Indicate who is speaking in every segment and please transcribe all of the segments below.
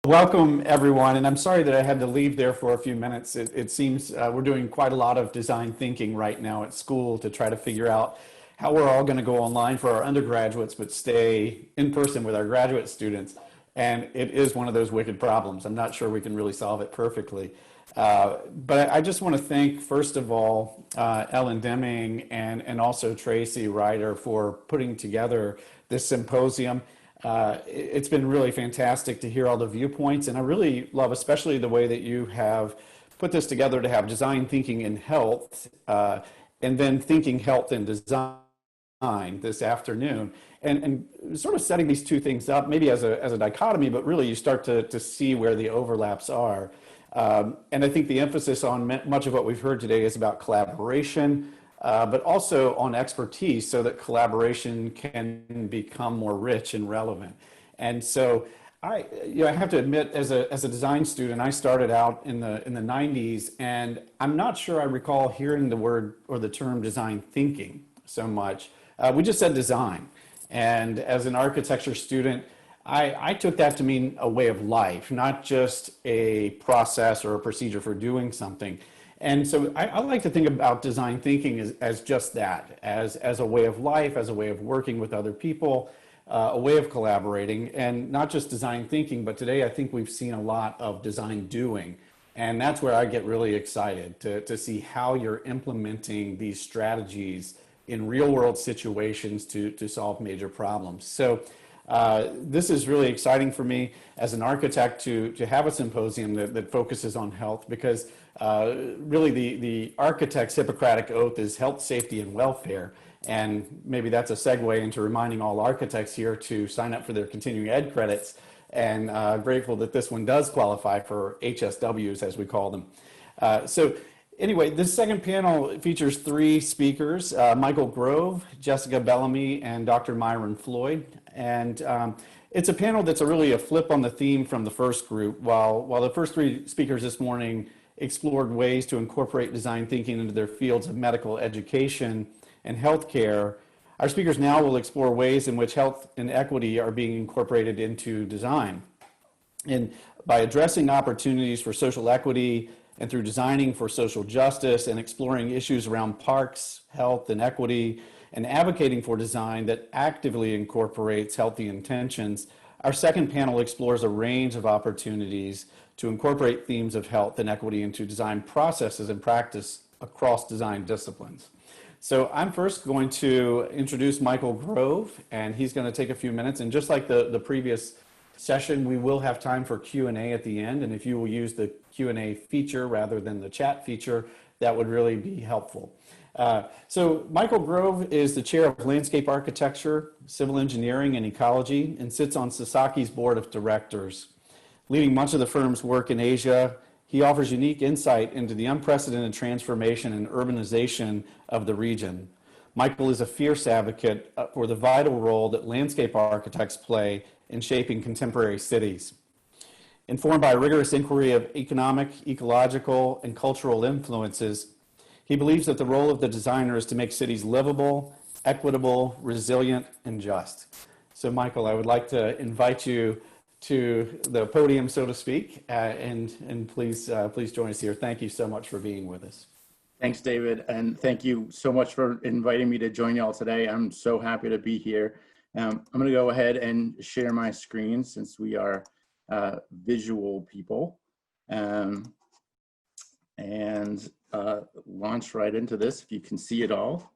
Speaker 1: Welcome, everyone, and I'm sorry that I had to leave there for a few minutes. It seems we're doing quite a lot of design thinking right now at school to try to figure out how we're all going to go online for our undergraduates, but stay in person with our graduate students. And it is one of those wicked problems. I'm not sure we can really solve it perfectly. But I just want to thank, first of all, Ellen Deming and also Tracy Ryder for putting together this symposium. It's been really fantastic to hear all the viewpoints, and I really love especially the way that you have put this together to have design thinking in health, and then thinking health and design this afternoon, and sort of setting these two things up maybe as a dichotomy, but really you start to see where the overlaps are. And I think the emphasis on much of what we've heard today is about collaboration, but also on expertise so that collaboration can become more rich and relevant. And so I have to admit, as a design student, I started out in the 90s, and I'm not sure I recall hearing the word or the term design thinking so much. We just said design. And as an architecture student, I took that to mean a way of life, not just a process or a procedure for doing something. And so I like to think about design thinking as just that, as a way of life, as a way of working with other people, a way of collaborating, and not just design thinking, but today I think we've seen a lot of design doing. And that's where I get really excited to see how you're implementing these strategies in real world situations to solve major problems. So this is really exciting for me as an architect to have a symposium that focuses on health, because really the architect's Hippocratic oath is health, safety, and welfare. And maybe that's a segue into reminding all architects here to sign up for their continuing ed credits, and grateful that this one does qualify for HSWs, as we call them. So anyway, this second panel features three speakers, Michael Grove, Jessica Bellamy, and Dr. Myron Floyd. And it's a panel that's really a flip on the theme from the first group. While the first three speakers this morning explored ways to incorporate design thinking into their fields of medical education and healthcare, our speakers now will explore ways in which health and equity are being incorporated into design. And by addressing opportunities for social equity and through designing for social justice and exploring issues around parks, health, and equity, and advocating for design that actively incorporates healthy intentions, our second panel explores a range of opportunities to incorporate themes of health and equity into design processes and practice across design disciplines. So I'm first going to introduce Michael Grove, and he's going to take a few minutes. And just like the previous session, we will have time for Q&A at the end. And if you will use the Q&A feature rather than the chat feature, that would really be helpful. So Michael Grove is the chair of landscape architecture, civil engineering, and ecology, and sits on Sasaki's board of directors. Leading much of the firm's work in Asia, he offers unique insight into the unprecedented transformation and urbanization of the region. Michael is a fierce advocate for the vital role that landscape architects play in shaping contemporary cities. Informed by a rigorous inquiry of economic, ecological, and cultural influences, he believes that the role of the designer is to make cities livable, equitable, resilient, and just. So Michael, I would like to invite you to the podium, so to speak, and please join us here. Thank you so much for being with us.
Speaker 2: Thanks, David, and thank you so much for inviting me to join y'all today. I'm so happy to be here. I'm going to go ahead and share my screen since we are visual people, and launch right into this if you can see it all.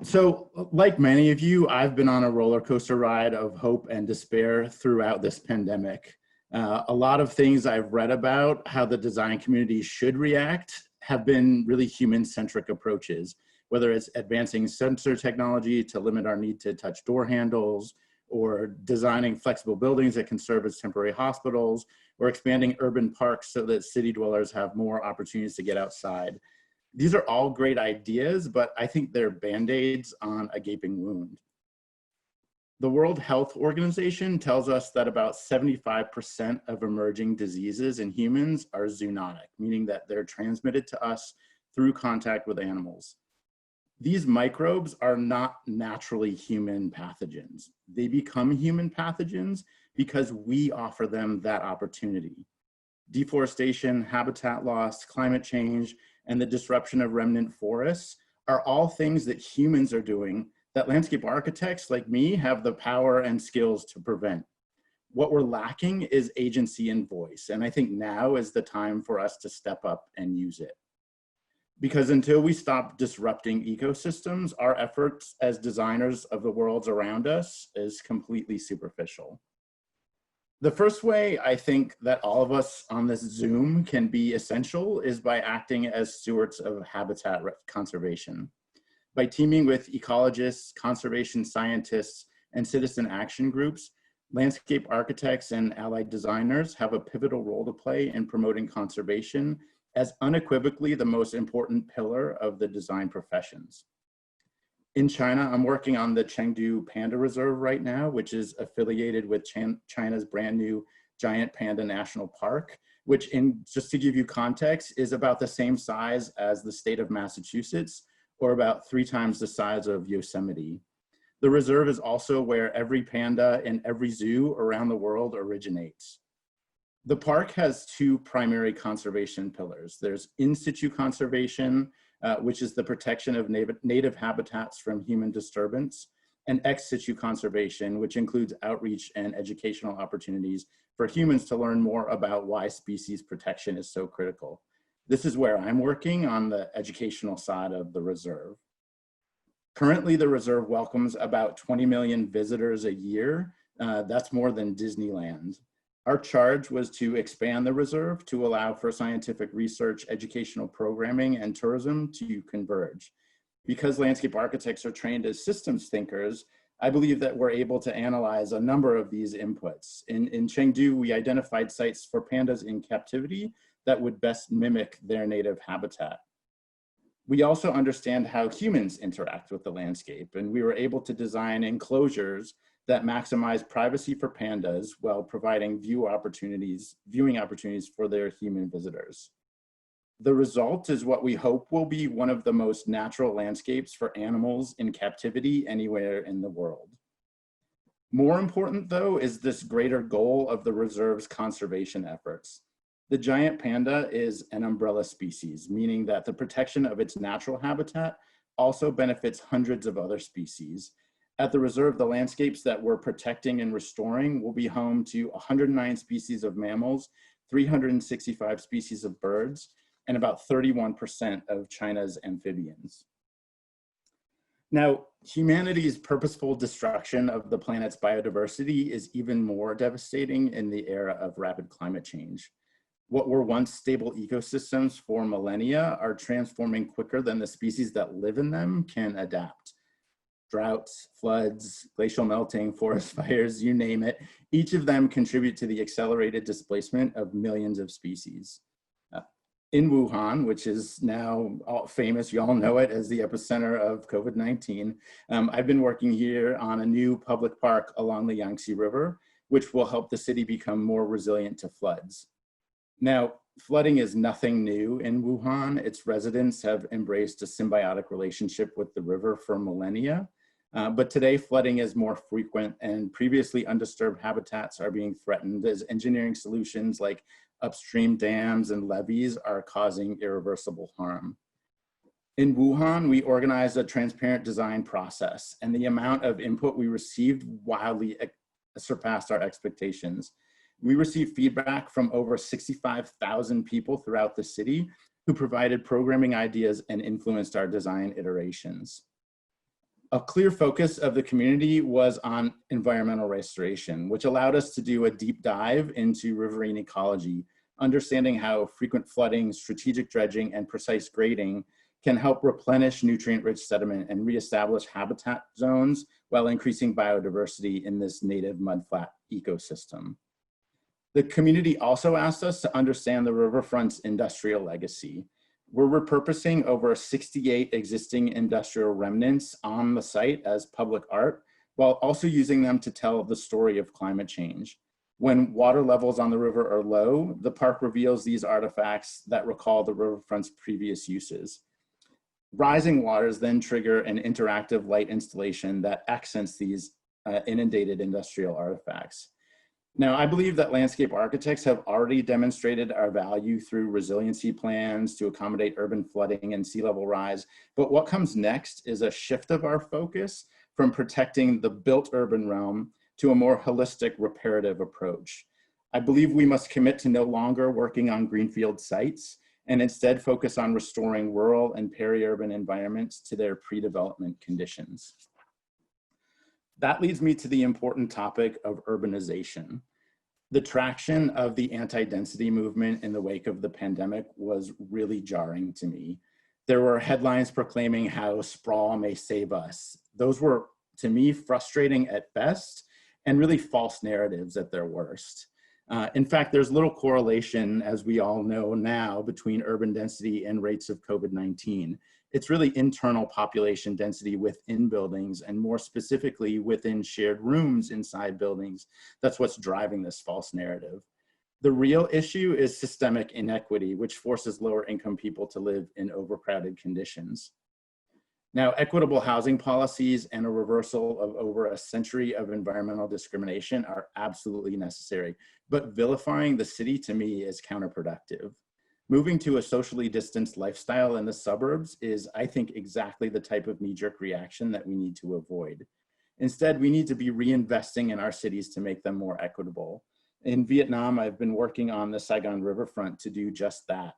Speaker 2: So like many of you, I've been on a roller coaster ride of hope and despair throughout this pandemic. A lot of things I've read about how the design community should react have been really human-centric approaches, whether it's advancing sensor technology to limit our need to touch door handles, or designing flexible buildings that can serve as temporary hospitals, or expanding urban parks so that city dwellers have more opportunities to get outside. These are all great ideas, but I think they're Band-Aids on a gaping wound. The World Health Organization tells us that about 75% of emerging diseases in humans are zoonotic, meaning that they're transmitted to us through contact with animals. These microbes are not naturally human pathogens. They become human pathogens because we offer them that opportunity. Deforestation, habitat loss, climate change, and the disruption of remnant forests are all things that humans are doing that landscape architects like me have the power and skills to prevent. What we're lacking is agency and voice, and I think now is the time for us to step up and use it. Because until we stop disrupting ecosystems, our efforts as designers of the worlds around us is completely superficial. The first way I think that all of us on this Zoom can be essential is by acting as stewards of habitat conservation. By teaming with ecologists, conservation scientists, and citizen action groups, landscape architects and allied designers have a pivotal role to play in promoting conservation as unequivocally the most important pillar of the design professions. In China, I'm working on the Chengdu Panda Reserve right now, which is affiliated with China's brand new Giant Panda National Park, which, just to give you context, is about the same size as the state of Massachusetts, or about 3 times the size of Yosemite. The reserve is also where every panda in every zoo around the world originates. The park has 2 primary conservation pillars. There's in situ conservation, which is the protection of native habitats from human disturbance, and ex situ conservation, which includes outreach and educational opportunities for humans to learn more about why species protection is so critical. This is where I'm working on the educational side of the reserve. Currently, the reserve welcomes about 20 million visitors a year. That's more than Disneyland. Our charge was to expand the reserve to allow for scientific research, educational programming, and tourism to converge. Because landscape architects are trained as systems thinkers, I believe that we're able to analyze a number of these inputs. In Chengdu, we identified sites for pandas in captivity that would best mimic their native habitat. We also understand how humans interact with the landscape, and we were able to design enclosures that maximize privacy for pandas while providing viewing opportunities for their human visitors. The result is what we hope will be one of the most natural landscapes for animals in captivity anywhere in the world. More important, though, is this greater goal of the reserve's conservation efforts. The giant panda is an umbrella species, meaning that the protection of its natural habitat also benefits hundreds of other species. At the reserve, the landscapes that we're protecting and restoring will be home to 109 species of mammals, 365 species of birds, and about 31% of China's amphibians. Now, humanity's purposeful destruction of the planet's biodiversity is even more devastating in the era of rapid climate change. What were once stable ecosystems for millennia are transforming quicker than the species that live in them can adapt. Droughts, floods, glacial melting, forest fires, you name it, each of them contribute to the accelerated displacement of millions of species. In Wuhan, which is now famous, you all know it as the epicenter of COVID-19, I've been working here on a new public park along the Yangtze River, which will help the city become more resilient to floods. Now, flooding is nothing new in Wuhan. Its residents have embraced a symbiotic relationship with the river for millennia. But today, flooding is more frequent and previously undisturbed habitats are being threatened as engineering solutions like upstream dams and levees are causing irreversible harm. In Wuhan, we organized a transparent design process, and the amount of input we received wildly surpassed our expectations. We received feedback from over 65,000 people throughout the city who provided programming ideas and influenced our design iterations. A clear focus of the community was on environmental restoration, which allowed us to do a deep dive into riverine ecology, understanding how frequent flooding, strategic dredging, and precise grading can help replenish nutrient-rich sediment and reestablish habitat zones while increasing biodiversity in this native mudflat ecosystem. The community also asked us to understand the riverfront's industrial legacy. We're repurposing over 68 existing industrial remnants on the site as public art, while also using them to tell the story of climate change. When water levels on the river are low, the park reveals these artifacts that recall the riverfront's previous uses. Rising waters then trigger an interactive light installation that accents these inundated industrial artifacts. Now, I believe that landscape architects have already demonstrated our value through resiliency plans to accommodate urban flooding and sea level rise. But what comes next is a shift of our focus from protecting the built urban realm to a more holistic reparative approach. I believe we must commit to no longer working on greenfield sites and instead focus on restoring rural and peri-urban environments to their pre-development conditions. That leads me to the important topic of urbanization. The traction of the anti-density movement in the wake of the pandemic was really jarring to me. There were headlines proclaiming how sprawl may save us. Those were, to me, frustrating at best and really false narratives at their worst. In fact, there's little correlation, as we all know now, between urban density and rates of COVID-19. It's really internal population density within buildings, and more specifically within shared rooms inside buildings. That's what's driving this false narrative. The real issue is systemic inequity, which forces lower income people to live in overcrowded conditions. Now, equitable housing policies and a reversal of over a century of environmental discrimination are absolutely necessary, but vilifying the city to me is counterproductive. Moving to a socially distanced lifestyle in the suburbs is, I think, exactly the type of knee-jerk reaction that we need to avoid. Instead, we need to be reinvesting in our cities to make them more equitable. In Vietnam, I've been working on the Saigon riverfront to do just that.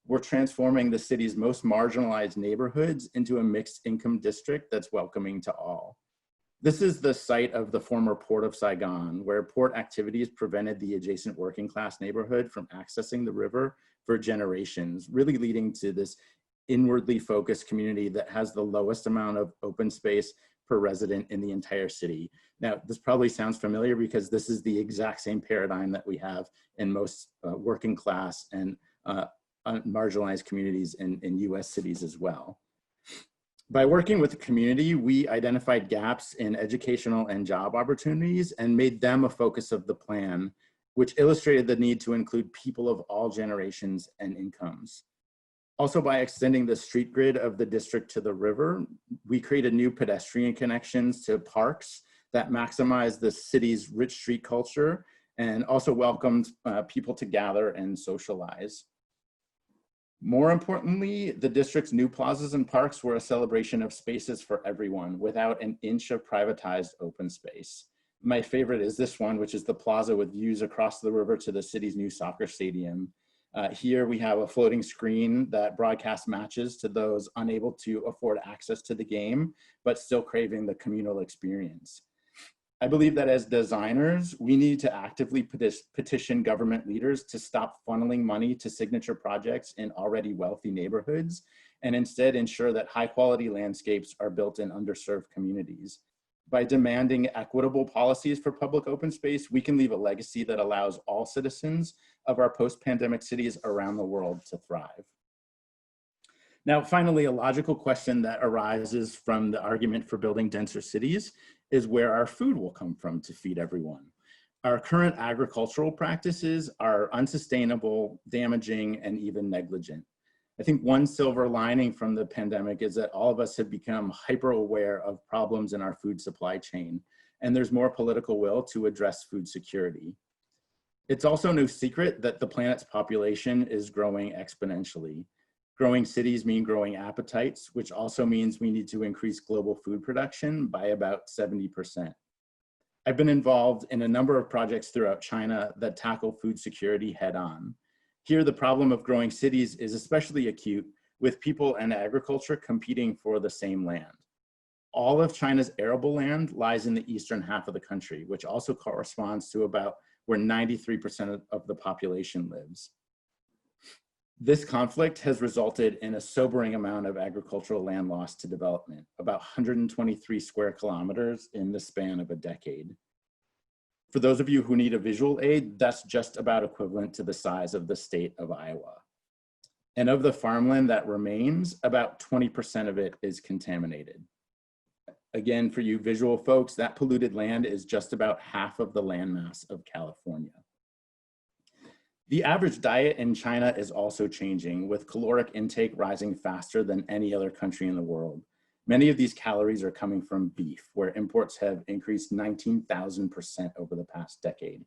Speaker 2: We're transforming the city's most marginalized neighborhoods into a mixed income district that's welcoming to all. This is the site of the former Port of Saigon, where port activities prevented the adjacent working class neighborhood from accessing the river for generations, really leading to this inwardly focused community that has the lowest amount of open space per resident in the entire city. Now, this probably sounds familiar because this is the exact same paradigm that we have in most working class and marginalized communities in US cities as well. By working with the community, we identified gaps in educational and job opportunities and made them a focus of the plan, which illustrated the need to include people of all generations and incomes. Also, by extending the street grid of the district to the river, we created new pedestrian connections to parks that maximize the city's rich street culture and also welcomed people to gather and socialize. More importantly, the district's new plazas and parks were a celebration of spaces for everyone without an inch of privatized open space. My favorite is this one, which is the plaza with views across the river to the city's new soccer stadium. Here we have a floating screen that broadcasts matches to those unable to afford access to the game, but still craving the communal experience. I believe that as designers, we need to actively petition government leaders to stop funneling money to signature projects in already wealthy neighborhoods, and instead ensure that high quality landscapes are built in underserved communities. By demanding equitable policies for public open space, we can leave a legacy that allows all citizens of our post-pandemic cities around the world to thrive. Now, finally, a logical question that arises from the argument for building denser cities is where our food will come from to feed everyone. Our current agricultural practices are unsustainable, damaging, and even negligent. I think one silver lining from the pandemic is that all of us have become hyper aware of problems in our food supply chain, and there's more political will to address food security. It's also no secret that the planet's population is growing exponentially. Growing cities mean growing appetites, which also means we need to increase global food production by about 70%. I've been involved in a number of projects throughout China that tackle food security head on. Here, the problem of growing cities is especially acute, with people and agriculture competing for the same land. All of China's arable land lies in the eastern half of the country, which also corresponds to about where 93% of the population lives. This conflict has resulted in a sobering amount of agricultural land loss to development, about 123 square kilometers in the span of a decade. For those of you who need a visual aid, that's just about equivalent to the size of the state of Iowa. And of the farmland that remains, about 20% of it is contaminated. Again, for you visual folks, that polluted land is just about half of the landmass of California. The average diet in China is also changing, with caloric intake rising faster than any other country in the world. Many of these calories are coming from beef, where imports have increased 19,000% over the past decade.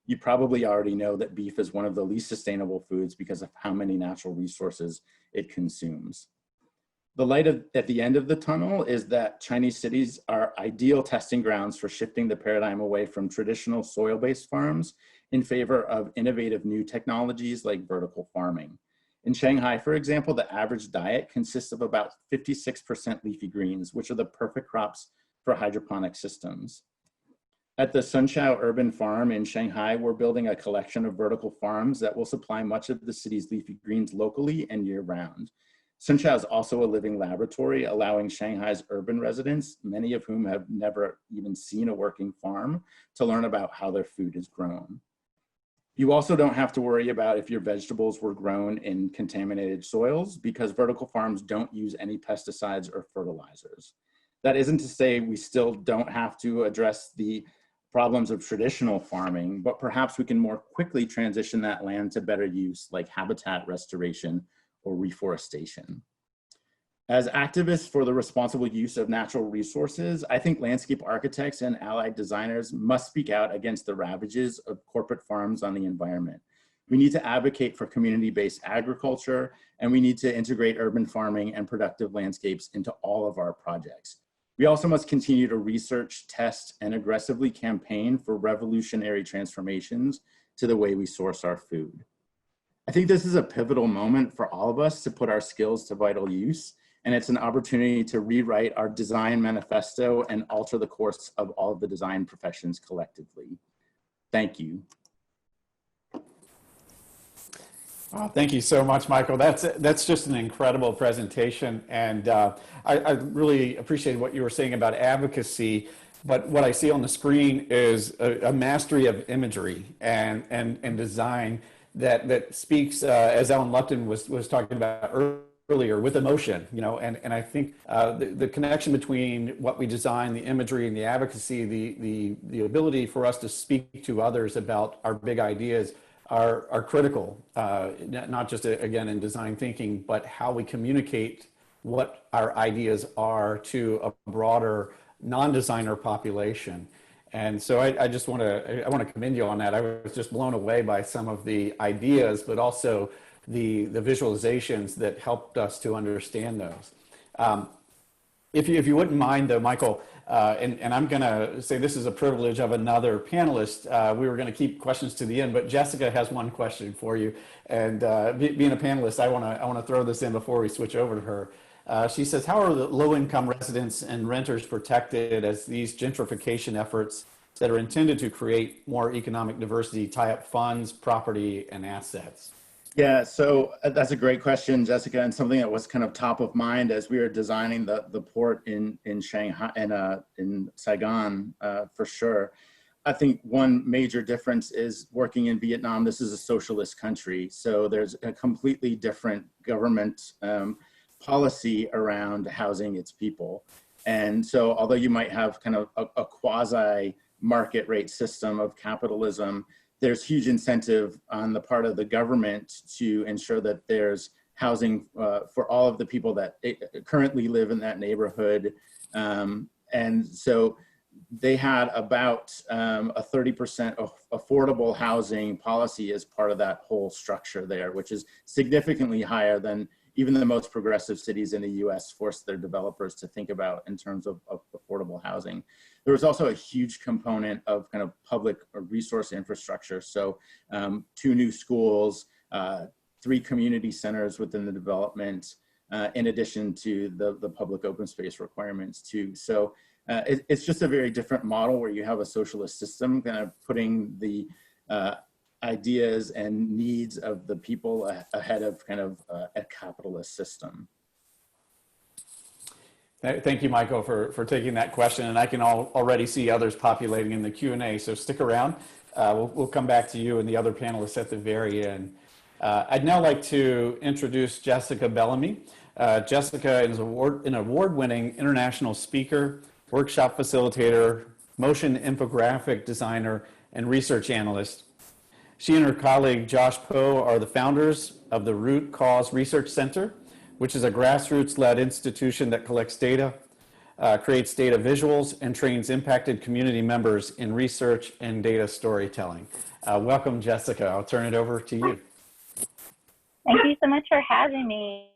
Speaker 2: You probably already know that beef is one of the least sustainable foods because of how many natural resources it consumes. The light at the end of the tunnel is that Chinese cities are ideal testing grounds for shifting the paradigm away from traditional soil-based farms in favor of innovative new technologies like vertical farming. In Shanghai, for example, the average diet consists of about 56% leafy greens, which are the perfect crops for hydroponic systems. At the Sunshao Urban Farm in Shanghai, we're building a collection of vertical farms that will supply much of the city's leafy greens locally and year-round. Sunshao is also a living laboratory, allowing Shanghai's urban residents, many of whom have never even seen a working farm, to learn about how their food is grown. You also don't have to worry about if your vegetables were grown in contaminated soils because vertical farms don't use any pesticides or fertilizers. That isn't to say we still don't have to address the problems of traditional farming, but perhaps we can more quickly transition that land to better use like habitat restoration or reforestation. As activists for the responsible use of natural resources, I think landscape architects and allied designers must speak out against the ravages of corporate farms on the environment. We need to advocate for community-based agriculture, and we need to integrate urban farming and productive landscapes into all of our projects. We also must continue to research, test, and aggressively campaign for revolutionary transformations to the way we source our food. I think this is a pivotal moment for all of us to put our skills to vital use, and it's an opportunity to rewrite our design manifesto and alter the course of all of the design professions collectively. Thank you.
Speaker 1: Oh, thank you so much, Michael. That's just an incredible presentation, and I really appreciate what you were saying about advocacy. But what I see on the screen is a mastery of imagery and design that speaks, as Ellen Lupton was talking about earlier, with emotion, you know, and I think the connection between what we design, the imagery and the advocacy, the ability for us to speak to others about our big ideas are critical, not just again in design thinking, but how we communicate what our ideas are to a broader non-designer population. And so I just want to commend you on that. I was just blown away by some of the ideas, but also the visualizations that helped us to understand those. If you wouldn't mind though, Michael, and I'm going to say this is a privilege of another panelist. We were going to keep questions to the end, but Jessica has one question for you. And being a panelist, I want to throw this in before we switch over to her. She says, how are the low-income residents and renters protected as these gentrification efforts that are intended to create more economic diversity tie up funds, property, and assets?
Speaker 2: Yeah, so that's a great question, Jessica, and something that was kind of top of mind as we were designing the port in Shanghai and in Saigon, for sure. I think one major difference is working in Vietnam. This is a socialist country, so there's a completely different government policy around housing its people. And so although you might have kind of a quasi market rate system of capitalism, there's huge incentive on the part of the government to ensure that there's housing for all of the people that currently live in that neighborhood. And so they had about a 30% affordable housing policy as part of that whole structure there, which is significantly higher than even the most progressive cities in the US force their developers to think about in terms of affordable housing. There was also a huge component of kind of public resource infrastructure. So 2 new schools, 3 community centers within the development, in addition to the public open space requirements too. So it's just a very different model where you have a socialist system kind of putting the ideas and needs of the people ahead of kind of a capitalist system.
Speaker 1: Thank you, Michael, for taking that question. And I can already see others populating in the Q&A, so stick around. We'll come back to you and the other panelists at the very end. I'd now like to introduce Jessica Bellamy. Jessica is an award-winning international speaker, workshop facilitator, motion infographic designer, and research analyst. She and her colleague Josh Poe are the founders of the Root Cause Research Center, which is a grassroots-led institution that collects data, creates data visuals, and trains impacted community members in research and data storytelling. Welcome, Jessica. I'll turn it over to you.
Speaker 3: Thank you so much for having me.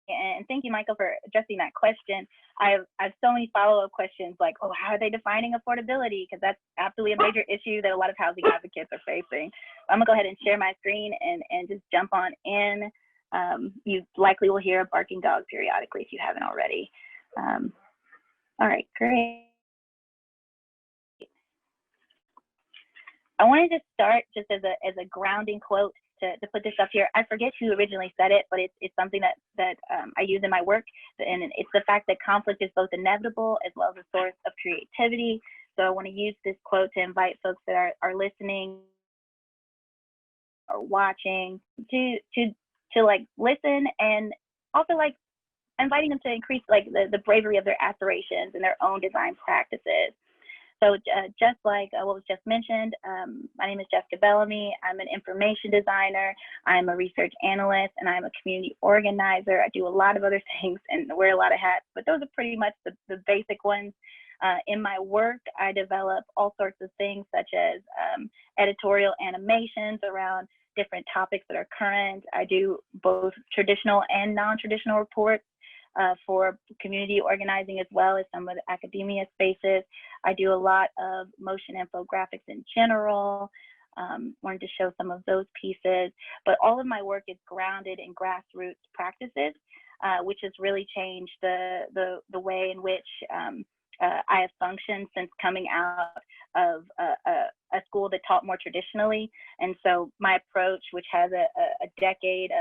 Speaker 3: And thank you, Michael, for addressing that question. I have so many follow-up questions like, oh, how are they defining affordability? Because that's absolutely a major issue that a lot of housing advocates are facing. I'm gonna go ahead and share my screen and just jump on in. You likely will hear a barking dog periodically if you haven't already. All right, great. I wanted to start just as a grounding quote to put this up here. I forget who originally said it, but it's something that I use in my work, and it's the fact that conflict is both inevitable as well as a source of creativity. So I want to use this quote to invite folks that are listening or watching to like listen, and also like inviting them to increase like the bravery of their aspirations and their own design practices. So just like what was just mentioned, my name is Jessica Bellamy. I'm an information designer. I'm a research analyst, and I'm a community organizer. I do a lot of other things and wear a lot of hats, but those are pretty much the basic ones. In my work, I develop all sorts of things such as editorial animations around different topics that are current. I do both traditional and non-traditional reports for community organizing as well as some of the academia spaces. I do a lot of motion infographics in general. Wanted to show some of those pieces, but all of my work is grounded in grassroots practices, which has really changed the way in which I have functioned since coming out of a school that taught more traditionally. And so my approach, which has a decade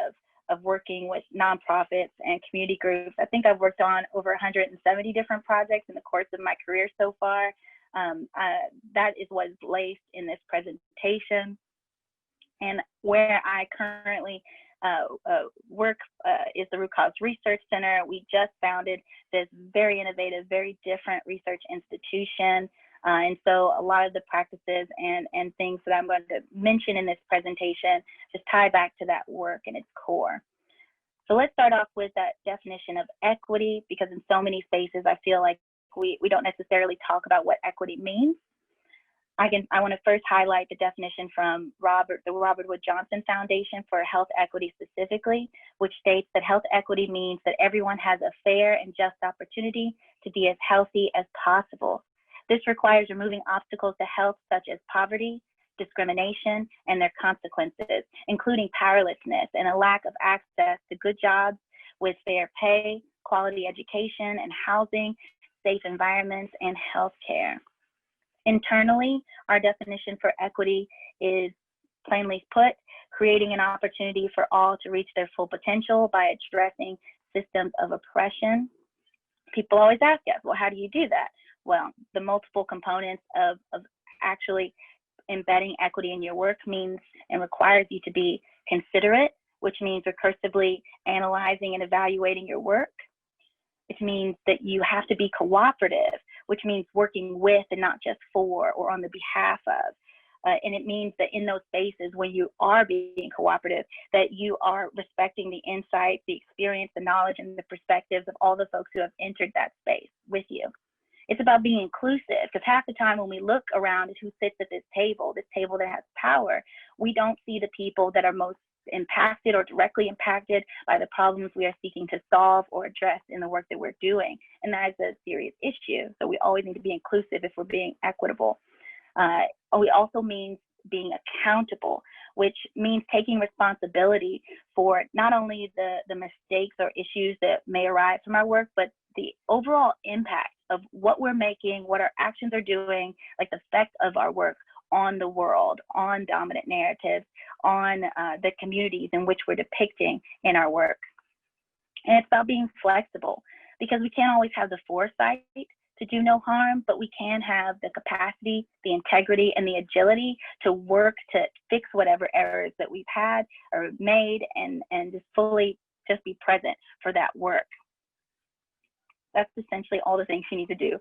Speaker 3: of working with nonprofits and community groups. I think I've worked on over 170 different projects in the course of my career so far. That is what is laced in this presentation. And where I currently work is the Root Cause Research Center. We just founded this very innovative, very different research institution. And so a lot of the practices and things that I'm going to mention in this presentation just tie back to that work and its core. So let's start off with that definition of equity, because in so many spaces, I feel like we don't necessarily talk about what equity means. I want to first highlight the definition from the Robert Wood Johnson Foundation for Health Equity specifically, which states that health equity means that everyone has a fair and just opportunity to be as healthy as possible. This requires removing obstacles to health such as poverty, discrimination, and their consequences, including powerlessness and a lack of access to good jobs with fair pay, quality education and housing, safe environments, and healthcare. Internally, our definition for equity is, plainly put, creating an opportunity for all to reach their full potential by addressing systems of oppression. People always ask us, well, how do you do that? Well, the multiple components of actually embedding equity in your work means and requires you to be considerate, which means recursively analyzing and evaluating your work. It means that you have to be cooperative, which means working with and not just for or on the behalf of. And it means that in those spaces when you are being cooperative, that you are respecting the insight, the experience, the knowledge, and the perspectives of all the folks who have entered that space with you. It's about being inclusive, because half the time when we look around at who sits at this table that has power, we don't see the people that are most impacted or directly impacted by the problems we are seeking to solve or address in the work that we're doing. And that is a serious issue. So we always need to be inclusive if we're being equitable. We also mean being accountable, which means taking responsibility for not only the mistakes or issues that may arise from our work, but the overall impact of what we're making, what our actions are doing, like the effect of our work on the world, on dominant narratives, on the communities in which we're depicting in our work. And it's about being flexible, because we can't always have the foresight to do no harm, but we can have the capacity, the integrity, and the agility to work to fix whatever errors that we've had or made, and just fully just be present for that work. That's essentially all the things you need to do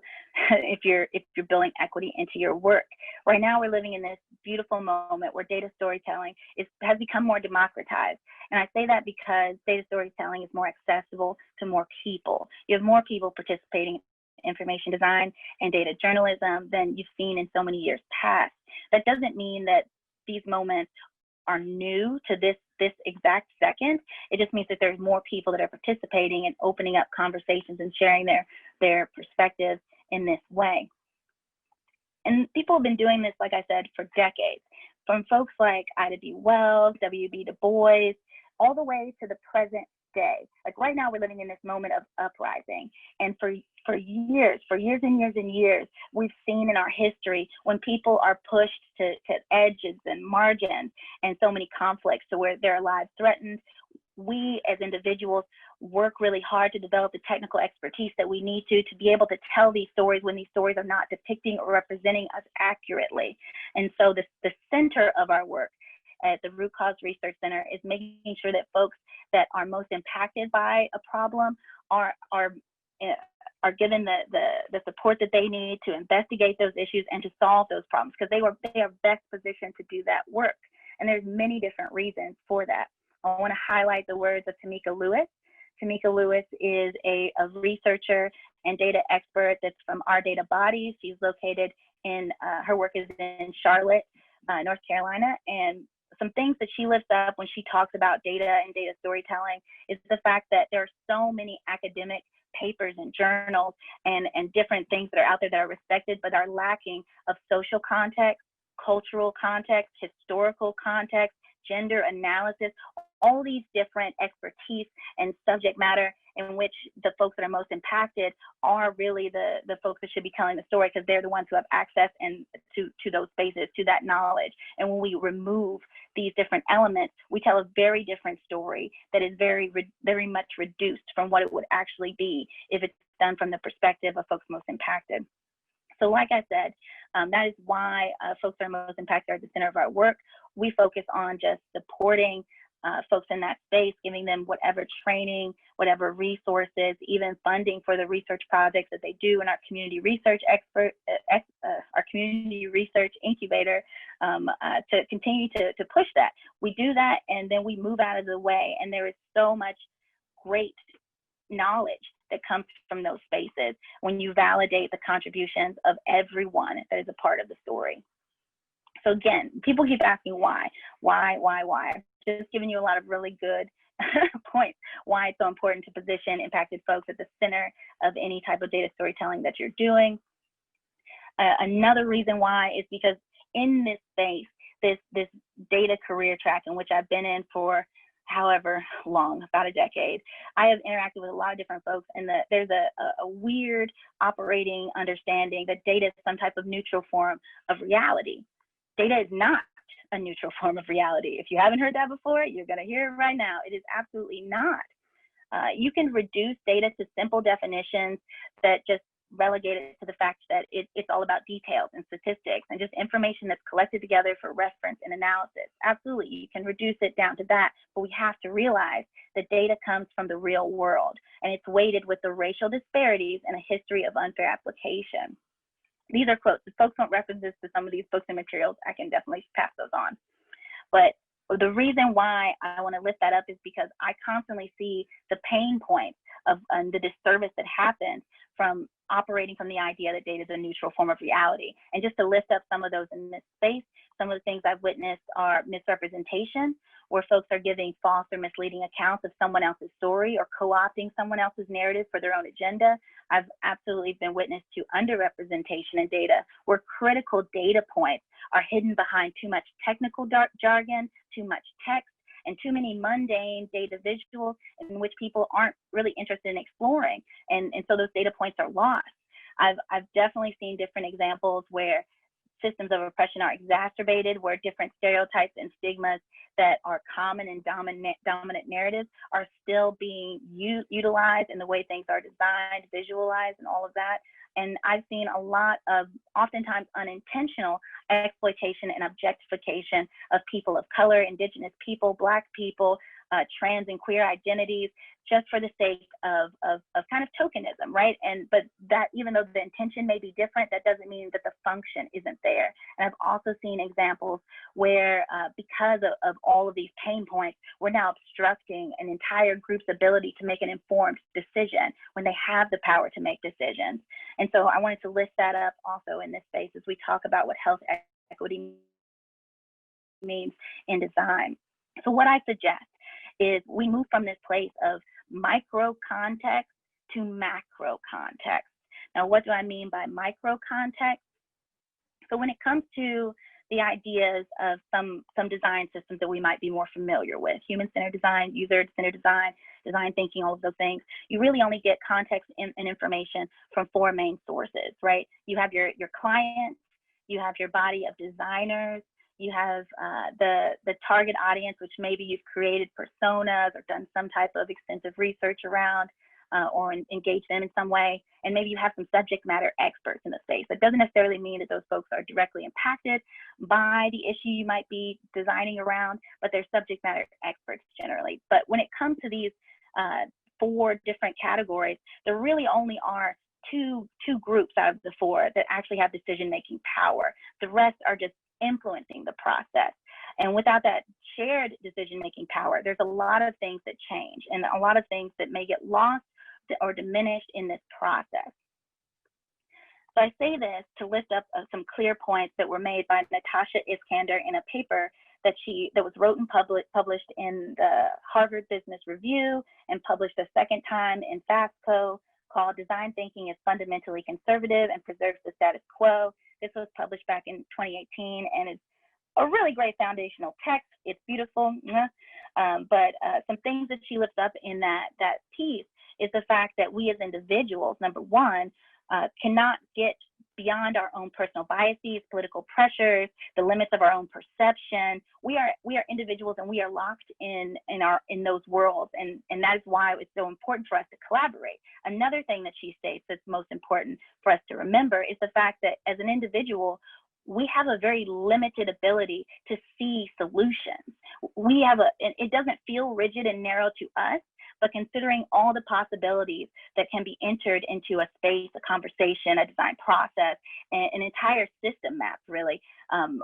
Speaker 3: if you're building equity into your work. Right now, we're living in this beautiful moment where data storytelling has become more democratized. And I say that because data storytelling is more accessible to more people. You have more people participating in information design and data journalism than you've seen in so many years past. That doesn't mean that these moments are new to this exact second. It just means that there's more people that are participating and opening up conversations and sharing their perspectives in this way. And people have been doing this, like I said, for decades, from folks like Ida B. Wells, W.B. Du Bois, all the way to the present day. Like right now, we're living in this moment of uprising. And for years and years and years, we've seen in our history when people are pushed to edges and margins and so many conflicts to where their lives threatened, we as individuals work really hard to develop the technical expertise that we need to be able to tell these stories when these stories are not depicting or representing us accurately. And so the center of our work at the Root Cause Research Center is making sure that folks that are most impacted by a problem are given the support that they need to investigate those issues and to solve those problems, because they are best positioned to do that work. And there's many different reasons for that. I want to highlight the words of Tamika Lewis. Tamika Lewis is a researcher and data expert that's from Our Data Bodies. She's located in, her work is in Charlotte, North Carolina. And some things that she lifts up when she talks about data and data storytelling is the fact that there are so many academic papers and journals and different things that are out there that are respected, but are lacking of social context, cultural context, historical context, gender analysis, all these different expertise and subject matter in which the folks that are most impacted are really the folks that should be telling the story, because they're the ones who have access and to those spaces, to that knowledge. And when we remove these different elements, we tell a very different story that is very much reduced from what it would actually be if it's done from the perspective of folks most impacted. So like I said, that is why folks that are most impacted are at the center of our work. We focus on just supporting folks in that space, giving them whatever training, whatever resources, even funding for the research projects that they do in our community research our community research incubator, to continue to push that. We do that, and then we move out of the way, and there is so much great knowledge that comes from those spaces when you validate the contributions of everyone that is a part of the story. So again, people keep asking why. I've just given you a lot of really good points why it's so important to position impacted folks at the center of any type of data storytelling that you're doing. Another reason why is because in this space, this data career track in which I've been in for however long, about a decade, I have interacted with a lot of different folks, and there's a weird operating understanding that data is some type of neutral form of reality. Data is not a neutral form of reality. If you haven't heard that before, you're going to hear it right now. It is absolutely not. You can reduce data to simple definitions that just relegate it to the fact that it's all about details and statistics and just information that's collected together for reference and analysis. Absolutely, you can reduce it down to that, but we have to realize that data comes from the real world, and it's weighted with the racial disparities and a history of unfair application. These are quotes. If folks want references to some of these books and materials, I can definitely pass those on. But the reason why I want to lift that up is because I constantly see the pain points of the disservice that happens from operating from the idea that data is a neutral form of reality. And just to lift up some of those in this space, some of the things I've witnessed are misrepresentation, where folks are giving false or misleading accounts of someone else's story or co-opting someone else's narrative for their own agenda. I've absolutely been witness to underrepresentation in data, where critical data points are hidden behind too much technical jargon, too much text, and too many mundane data visuals in which people aren't really interested in exploring. And so those data points are lost. I've definitely seen different examples where systems of oppression are exacerbated, where different stereotypes and stigmas that are common in dominant narratives are still being utilized in the way things are designed, visualized, and all of that. And I've seen a lot of oftentimes unintentional exploitation and objectification of people of color, indigenous people, Black people, trans and queer identities, just for the sake of kind of tokenism, right? But that, even though the intention may be different, that doesn't mean that the function isn't there. And I've also seen examples where because of all of these pain points, we're now obstructing an entire group's ability to make an informed decision when they have the power to make decisions. And so I wanted to list that up also in this space as we talk about what health equity means in design. So what I suggest is we move from this place of micro context to macro context. Now, what do I mean by micro context? So when it comes to the ideas of some design systems that we might be more familiar with, human-centered design, user-centered design, design thinking, all of those things, you really only get context and information from four main sources, right? You have your clients, you have your body of designers, you have the target audience, which maybe you've created personas or done some type of extensive research around or engage them in some way. And maybe you have some subject matter experts in the space. That doesn't necessarily mean that those folks are directly impacted by the issue you might be designing around, but they're subject matter experts generally. But when it comes to these four different categories, there really only are two groups out of the four that actually have decision-making power. The rest are just influencing the process. And without that shared decision-making power, there's a lot of things that change and a lot of things that may get lost or diminished in this process. So I say this to lift up some clear points that were made by Natasha Iskander in a paper that was wrote and published in the Harvard Business Review and published a second time in FASTCO, called Design Thinking is Fundamentally Conservative and Preserves the Status Quo. This was published back in 2018 and is a really great foundational text. It's beautiful, but some things that she lifts up in that piece is the fact that we as individuals, number one, cannot get beyond our own personal biases, political pressures, the limits of our own perception. We are individuals, and we are locked in those worlds, and that is why it's so important for us to collaborate. Another thing that she states that's most important for us to remember is the fact that as an individual, we have a very limited ability to see solutions. It doesn't feel rigid and narrow to us, but considering all the possibilities that can be entered into a space, a conversation, a design process, an entire system map, really,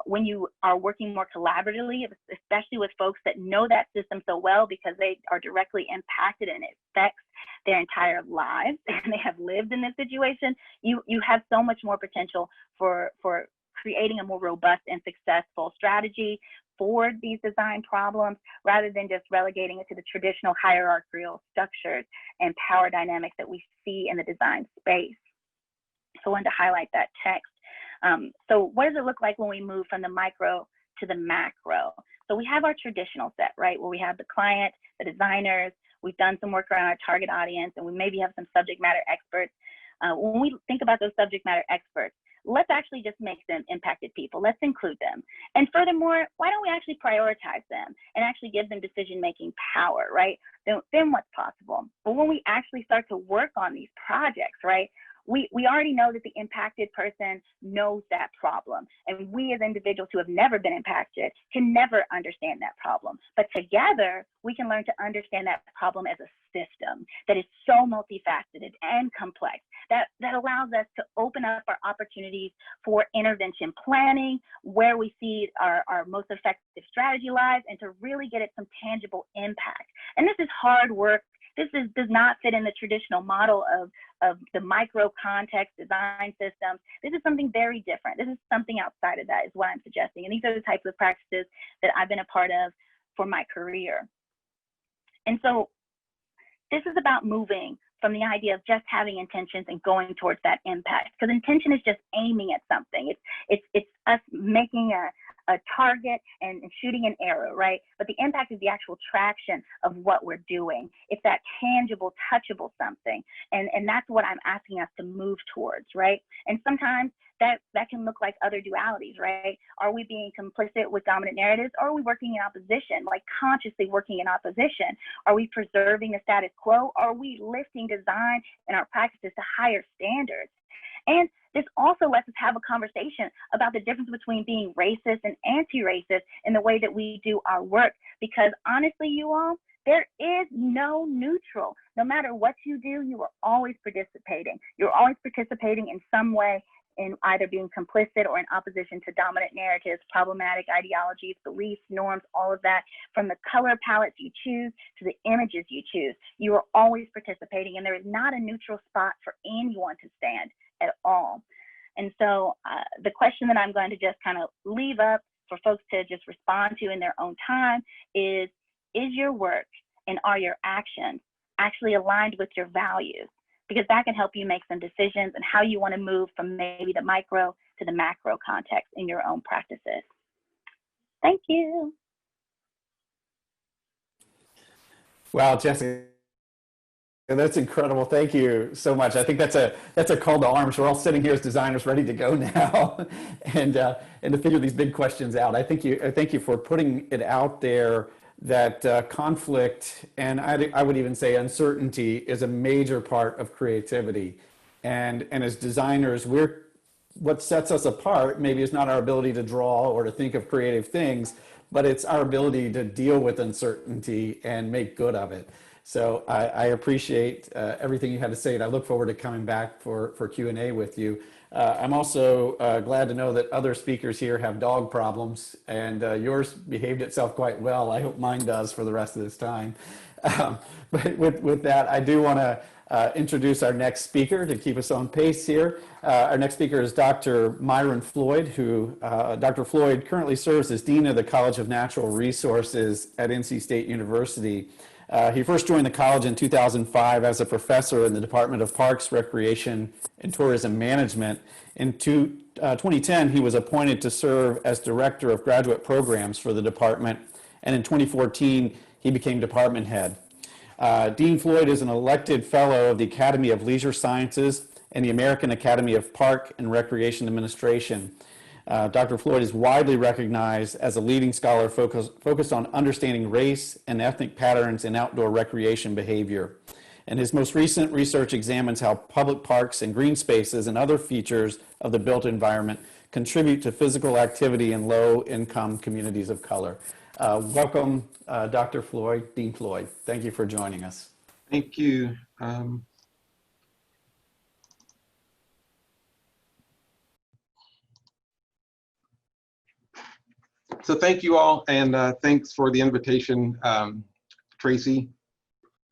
Speaker 3: when you are working more collaboratively, especially with folks that know that system so well because they are directly impacted and it affects their entire lives and they have lived in this situation, you have so much more potential for creating a more robust and successful strategy for these design problems, rather than just relegating it to the traditional hierarchical structures and power dynamics that we see in the design space. So I wanted to highlight that text. So what does it look like when we move from the micro to the macro? So we have our traditional set, right, where we have the client, the designers, we've done some work around our target audience, and we maybe have some subject matter experts. When we think about those subject matter experts, let's actually just make them impacted people. Let's include them. And furthermore, why don't we actually prioritize them and actually give them decision-making power, right? Then what's possible? But when we actually start to work on these projects, right, we already know that the impacted person knows that problem. And we as individuals who have never been impacted can never understand that problem. But together, we can learn to understand that problem as a system that is so multifaceted and complex that allows us to open up our opportunities for intervention planning, where we see our most effective strategy lies, and to really get at some tangible impact. And this is hard work. This does not fit in the traditional model of the micro context design systems. This is something very different. This is something outside of that is what I'm suggesting. And these are the types of practices that I've been a part of for my career. And so this is about moving from the idea of just having intentions and going towards that impact, because intention is just aiming at something. It's us making a target and shooting an arrow, right? But the impact is the actual traction of what we're doing. It's that tangible, touchable something. And that's what I'm asking us to move towards, right? And sometimes that can look like other dualities, right? Are we being complicit with dominant narratives, or are we working in opposition, like consciously working in opposition? Are we preserving the status quo? Are we lifting design and our practices to higher standards? And this also lets us have a conversation about the difference between being racist and anti-racist in the way that we do our work. Because honestly, you all, There is no neutral. No matter what you do, you are always participating. You're always participating in some way, in either being complicit or in opposition to dominant narratives, problematic ideologies, beliefs, norms, all of that. From the color palettes you choose to the images you choose, you are always participating, and there is not a neutral spot for anyone to stand at all. And so the question that I'm going to just kind of leave up for folks to just respond to in their own time is your work and are your actions actually aligned with your values? Because that can help you make some decisions and how you want to move from maybe the micro to the macro context in your own practices. Thank you.
Speaker 1: Wow, Jessica, that's incredible. Thank you so much. I think that's a call to arms. We're all sitting here as designers ready to go now and to figure these big questions out. I thank you for putting it out there that conflict, and I would even say uncertainty, is a major part of creativity. And as designers, what sets us apart maybe is not our ability to draw or to think of creative things, but it's our ability to deal with uncertainty and make good of it. So I appreciate everything you had to say, and I look forward to coming back for Q&A with you. I'm also glad to know that other speakers here have dog problems, and yours behaved itself quite well. I hope mine does for the rest of this time. But with that, I do want to introduce our next speaker to keep us on pace here. Our next speaker is Dr. Myron Floyd, who Dr. Floyd currently serves as Dean of the College of Natural Resources at NC State University. He first joined the college in 2005 as a professor in the Department of Parks, Recreation, and Tourism Management. In 2010, he was appointed to serve as Director of Graduate Programs for the department, and in 2014, he became department head. Dean Floyd is an elected fellow of the Academy of Leisure Sciences and the American Academy of Park and Recreation Administration. Dr. Floyd is widely recognized as a leading scholar focused on understanding race and ethnic patterns in outdoor recreation behavior. And his most recent research examines how public parks and green spaces and other features of the built environment contribute to physical activity in low-income communities of color. Welcome, Dr. Floyd, Dean Floyd. Thank you for joining us.
Speaker 4: Thank you. So thank you all, and thanks for the invitation, Tracy.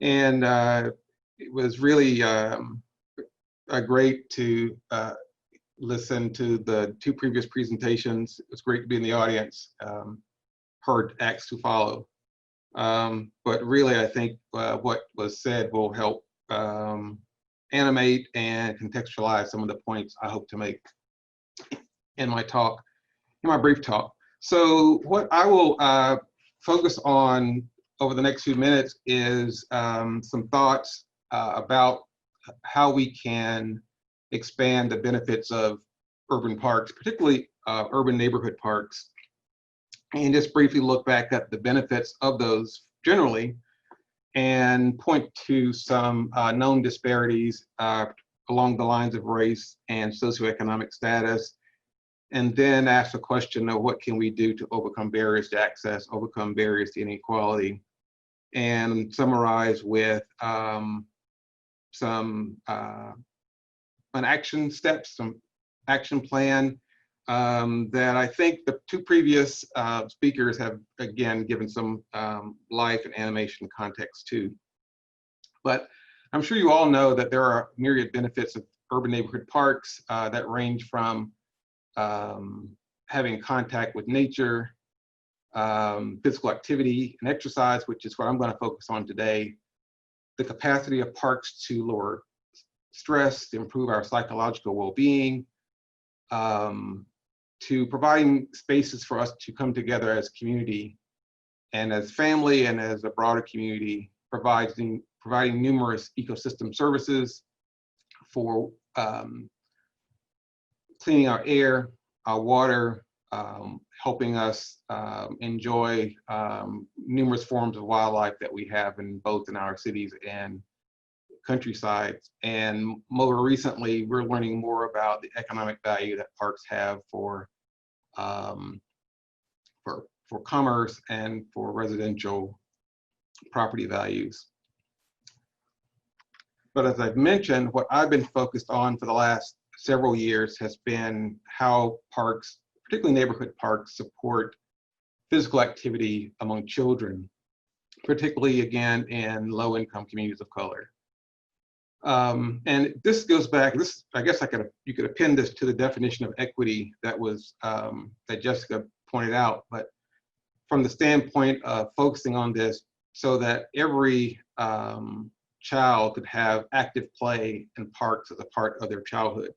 Speaker 4: And it was really great to listen to the two previous presentations. It was great to be in the audience, heard acts to follow. But really, I think what was said will help animate and contextualize some of the points I hope to make in my talk, in my brief talk. So what I will focus on over the next few minutes is some thoughts about how we can expand the benefits of urban parks, particularly urban neighborhood parks, and just briefly look back at the benefits of those generally and point to some known disparities along the lines of race and socioeconomic status, and then ask the question of what can we do to overcome barriers to access, overcome barriers to inequality, and summarize with some an action steps, some action plan that I think the two previous speakers have again given some life and animation context to. But I'm sure you all know that there are myriad benefits of urban neighborhood parks that range from having contact with nature, physical activity and exercise, which is what I'm going to focus on today, the capacity of parks to lower stress, to improve our psychological well-being, to providing spaces for us to come together as community and as family and as a broader community, providing numerous ecosystem services for cleaning our air, our water, helping us enjoy numerous forms of wildlife that we have in both in our cities and countryside. And more recently, we're learning more about the economic value that parks have for commerce and for residential property values. But as I've mentioned, what I've been focused on for the last several years has been how parks, particularly neighborhood parks, support physical activity among children, particularly again in low-income communities of color. And this goes back, I guess you could append this to the definition of equity that was that Jessica pointed out, but from the standpoint of focusing on this so that every child could have active play in parks as a part of their childhood.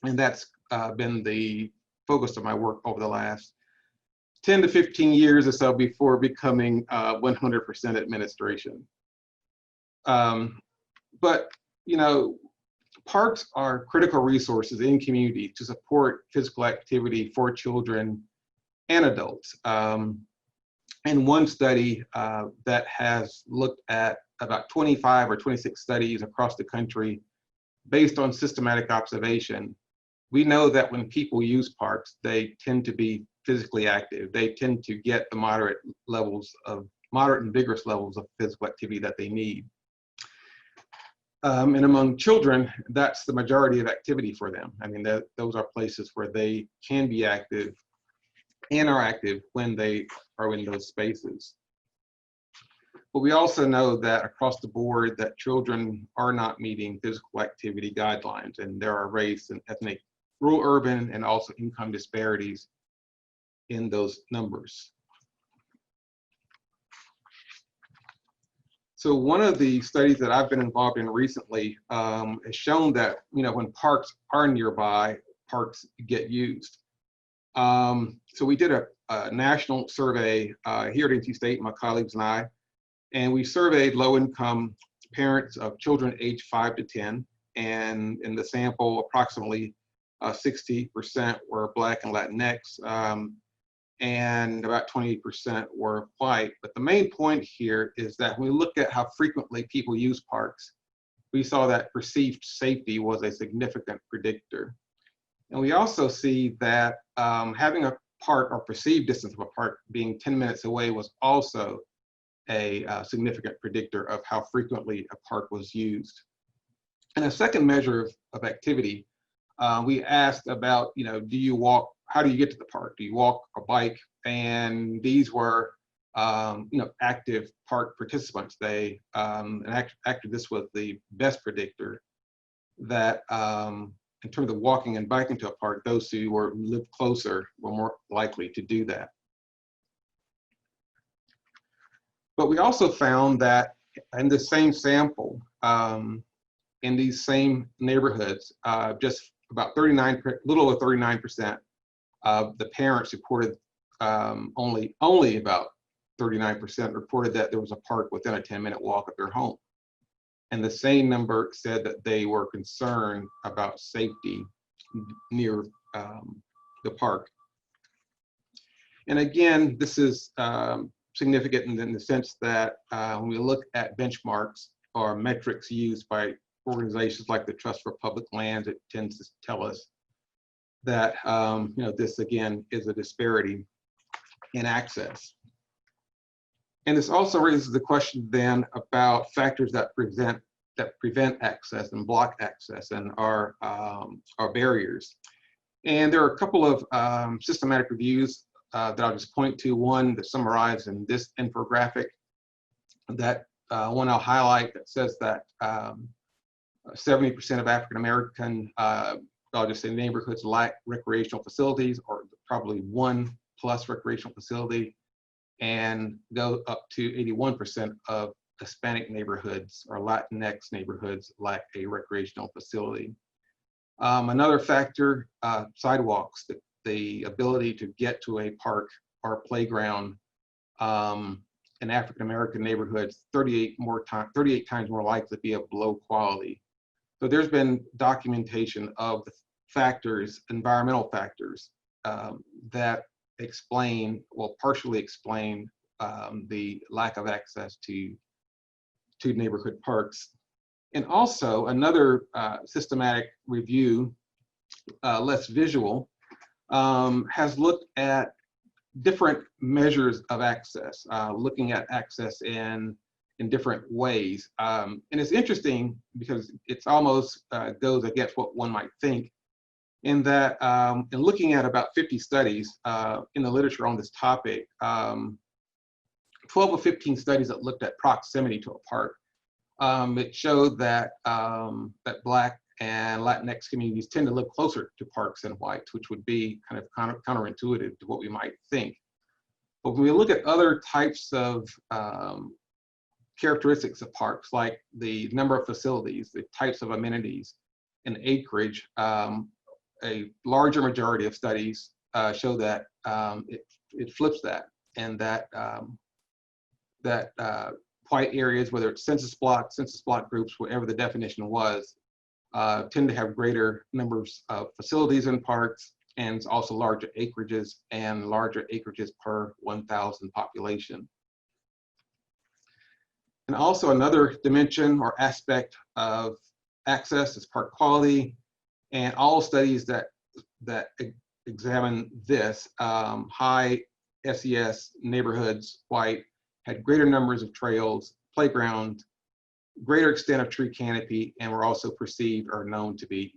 Speaker 4: And that's been the focus of my work over the last 10 to 15 years or so before becoming 100% administration. But, you know, parks are critical resources in communities to support physical activity for children and adults. And one study that has looked at about 25 or 26 studies across the country based on systematic observation, we know that when people use parks, they tend to be physically active. They tend to get the moderate and vigorous levels of physical activity that they need. And among children, that's the majority of activity for them. I mean, those are places where they can be active and are active when they are in those spaces. But we also know that across the board that children are not meeting physical activity guidelines, and there are race and ethnic, rural, urban, and also income disparities in those numbers. So one of the studies that I've been involved in recently has shown that, you know, when parks are nearby, parks get used. So we did a national survey here at NC State, my colleagues and I, and we surveyed low-income parents of children aged 5 to 10, and in the sample, approximately 60% were Black and Latinx, and about 20% were white. But the main point here is that when we look at how frequently people use parks, we saw that perceived safety was a significant predictor. And we also see that having a park or perceived distance of a park being 10 minutes away was also a significant predictor of how frequently a park was used. And a second measure of activity, we asked about, you know, do you walk? How do you get to the park? Do you walk or bike? And these were, you know, active park participants. They, and actually this was the best predictor that in terms of walking and biking to a park, those who lived closer were more likely to do that. But we also found that in the same sample, in these same neighborhoods, just about little over 39% of the parents reported, only about 39% reported that there was a park within a 10-minute walk of their home. And the same number said that they were concerned about safety near the park. And again, this is significant in the sense that when we look at benchmarks or metrics used by organizations like the Trust for Public Lands, it tends to tell us that you know, this again is a disparity in access. And this also raises the question then about factors that prevent access and block access and are barriers. And there are a couple of systematic reviews that I'll just point to. One that's summarized in this infographic, that one I'll highlight, that says that 70% of African American, I'll just say neighborhoods, lack recreational facilities, or probably one plus recreational facility, and go up to 81% of Hispanic neighborhoods or Latinx neighborhoods lack a recreational facility. Another factor, sidewalks, the ability to get to a park or a playground in African American neighborhoods, 38 times more likely to be of low quality. So there's been documentation of the factors, environmental factors, that explain, well, partially explain the lack of access to neighborhood parks. And also another systematic review, less visual, has looked at different measures of access, looking at access in different ways. And it's interesting because it's almost goes against what one might think, in that in looking at about 50 studies in the literature on this topic, 12 or 15 studies that looked at proximity to a park, it showed that that Black and Latinx communities tend to live closer to parks than whites, which would be kind of counterintuitive to what we might think. But when we look at other types of characteristics of parks, like the number of facilities, the types of amenities, and acreage, a larger majority of studies show that it flips that, and that white areas, whether it's census block groups, whatever the definition was, tend to have greater numbers of facilities in parks, and also larger acreages per 1,000 population. And also another dimension or aspect of access is park quality, and all studies that examine this, high SES neighborhoods, white, had greater numbers of trails, playgrounds, greater extent of tree canopy, and were also perceived or known to be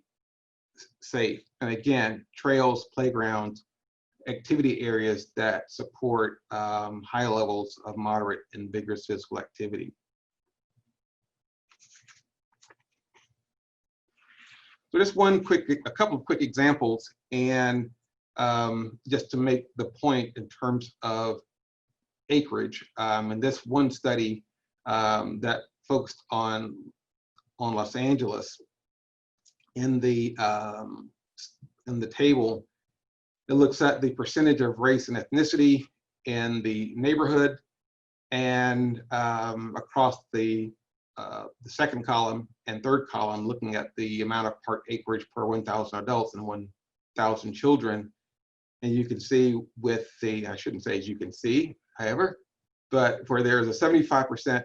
Speaker 4: safe. And again, trails, playgrounds, activity areas that support high levels of moderate and vigorous physical activity. So just a couple of quick examples, and just to make the point in terms of acreage. And this one study that focused on Los Angeles, in the table, it looks at the percentage of race and ethnicity in the neighborhood, and across the second column and third column, looking at the amount of park acreage per 1,000 adults and 1,000 children. And you can see with the, I shouldn't say as you can see, however, but where there's a 75%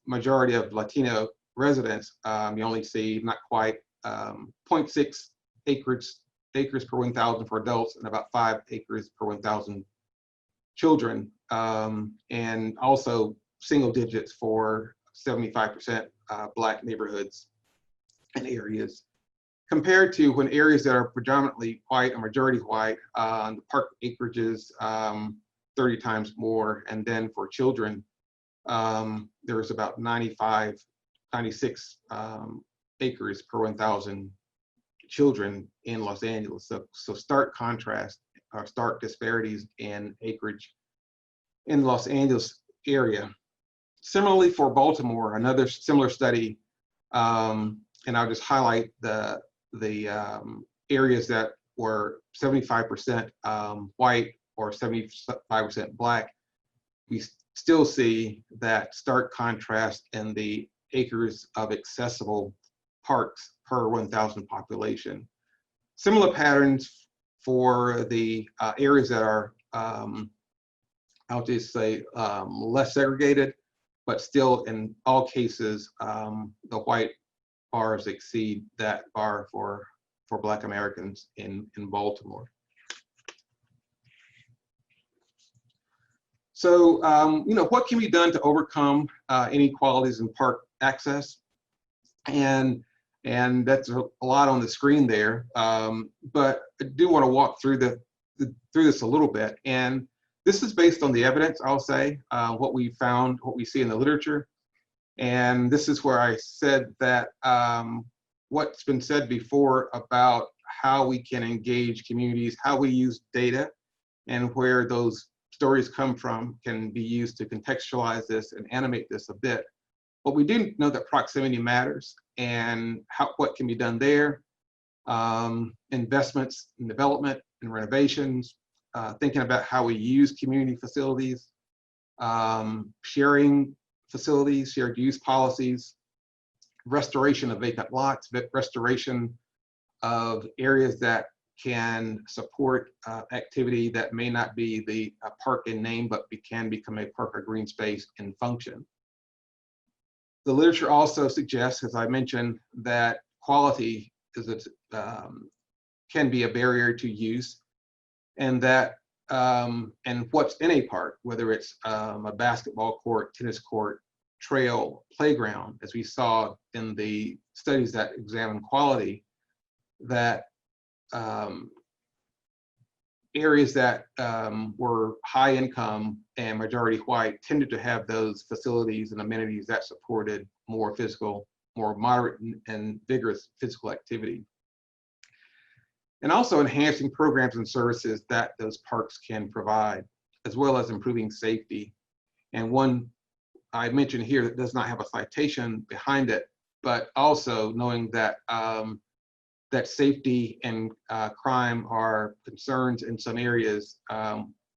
Speaker 4: majority of Latino residents, you only see not quite 0.6 acres per 1,000 for adults, and about 5 acres per 1,000 children, and also single digits for 75% Black neighborhoods and areas, compared to when areas that are predominantly white or majority white, the park acreages 30 times more. And then for children, there's about 96 acres per 1,000 children in Los Angeles. So stark contrast, or stark disparities in acreage in the Los Angeles area. Similarly for Baltimore, another similar study, and I'll just highlight the areas that were 75% white or 75% Black. We still see that stark contrast in the acres of accessible parks per 1,000 population. Similar patterns for the areas that are, I'll just say, less segregated, but still in all cases, the white bars exceed that bar for Black Americans in Baltimore. So, what can be done to overcome inequalities in park access? And that's a lot on the screen there, but I do want to walk through through this a little bit. And this is based on the evidence, I'll say, what we found, what we see in the literature. And this is where I said that what's been said before about how we can engage communities, how we use data, and where those stories come from can be used to contextualize this and animate this a bit. But we do know that proximity matters, and what can be done there. Investments in development and renovations, thinking about how we use community facilities, sharing facilities, shared use policies, restoration of vacant lots, restoration of areas that can support activity that may not be the park in name, but can become a park or green space in function. The literature also suggests, as I mentioned, that quality can be a barrier to use, and that and what's in a park, whether it's a basketball court, tennis court, trail, playground, as we saw in the studies that examine quality, that areas that were high income and majority white tended to have those facilities and amenities that supported more moderate and vigorous physical activity. And also enhancing programs and services that those parks can provide, as well as improving safety. And one I mentioned here that does not have a citation behind it, but also knowing that that safety and crime are concerns in some areas,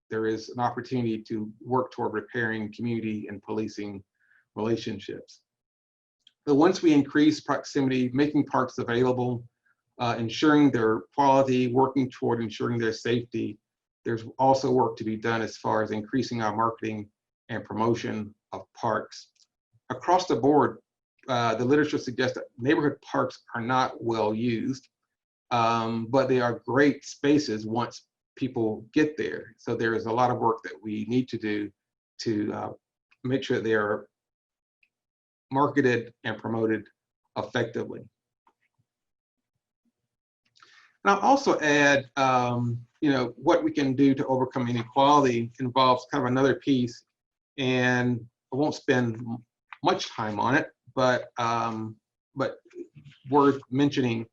Speaker 4: there is an opportunity to work toward repairing community and policing relationships. But once we increase proximity, making parks available, ensuring their quality, working toward ensuring their safety, there's also work to be done as far as increasing our marketing and promotion of parks. Across the board, the literature suggests that neighborhood parks are not well used, but they are great spaces once people get there. So there is a lot of work that we need to do to make sure they are marketed and promoted effectively. And I'll also add, what we can do to overcome inequality involves kind of another piece, and I won't spend much time on it, but worth mentioning,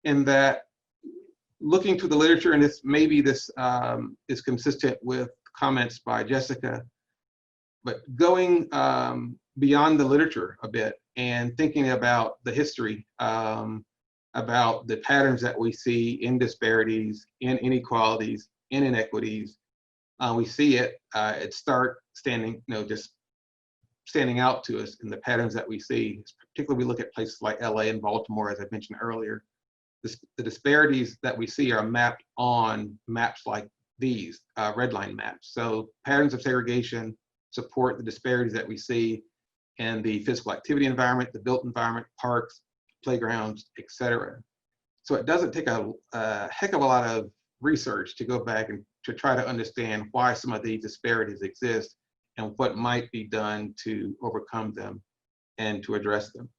Speaker 4: in that looking to the literature, and this is consistent with comments by Jessica, but going beyond the literature a bit and thinking about the history, about the patterns that we see in disparities, in inequalities, in inequities. We see it just standing out to us in the patterns that we see. Particularly, we look at places like LA and Baltimore, as I mentioned earlier. The disparities that we see are mapped on maps like these, red line maps. So patterns of segregation support the disparities that we see in the physical activity environment, the built environment, parks, playgrounds, etc. So it doesn't take a heck of a lot of research to go back and to try to understand why some of these disparities exist and what might be done to overcome them and to address them.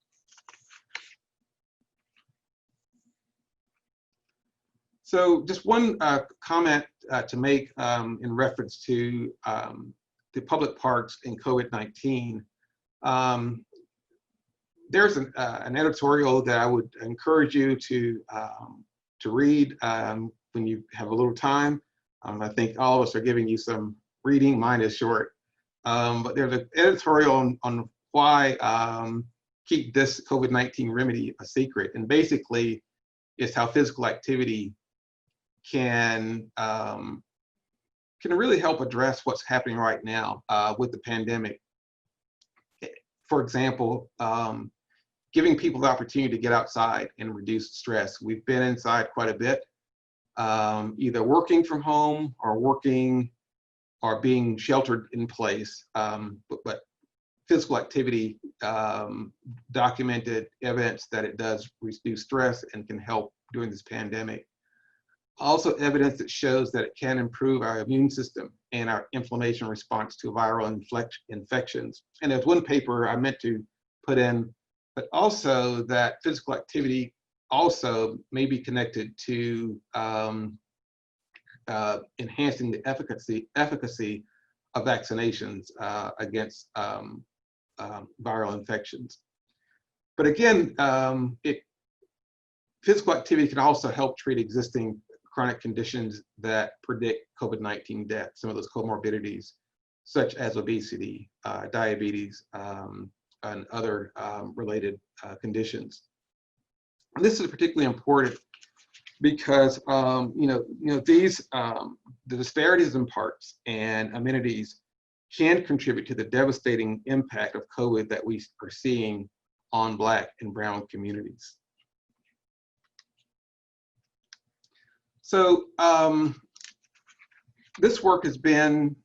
Speaker 4: So just one comment to make in reference to the public parks in COVID-19. There's an editorial that I would encourage you to read when you have a little time. I think all of us are giving you some reading. Mine is short, but there's an editorial on why keep this COVID-19 remedy a secret, and basically it's how physical activity can really help address what's happening right now with the pandemic. For example, giving people the opportunity to get outside and reduce stress. We've been inside quite a bit, either working from home or being sheltered in place. But physical activity, documented evidence that it does reduce stress and can help during this pandemic. Also evidence that shows that it can improve our immune system and our inflammation response to viral infections. And there's one paper I meant to put in, but also that physical activity also may be connected to enhancing the efficacy of vaccinations against viral infections. But again, physical activity can also help treat existing chronic conditions that predict COVID-19 death, some of those comorbidities, such as obesity, diabetes, and other related conditions. And this is particularly important because these the disparities in parks and amenities can contribute to the devastating impact of COVID that we are seeing on Black and Brown communities. So this work has been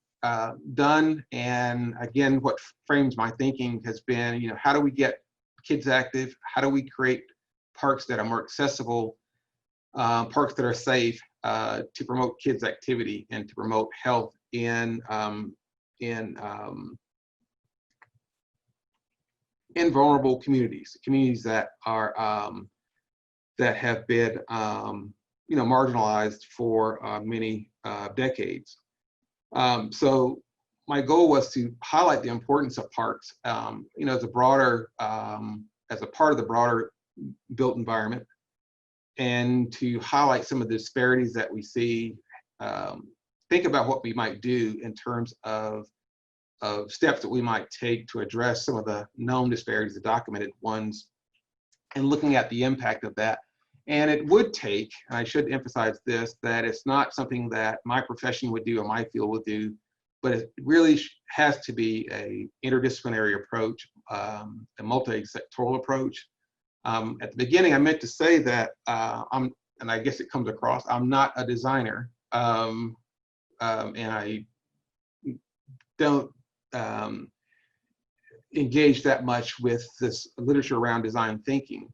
Speaker 4: done, and again, what frames my thinking has been, how do we get kids active? How do we create parks that are more accessible, parks that are safe, to promote kids' activity and to promote health in vulnerable communities, communities that are that have been marginalized for many decades. So my goal was to highlight the importance of parks, as a broader, as a part of the broader built environment, and to highlight some of the disparities that we see. Think about what we might do in terms of steps that we might take to address some of the known disparities, the documented ones, and looking at the impact of that. And it would take, and I should emphasize this, that it's not something that my profession would do or my field would do, but it really has to be a interdisciplinary approach, a multi-sectoral approach. At the beginning, I meant to say that and I guess it comes across, I'm not a designer, and I don't engage that much with this literature around design thinking.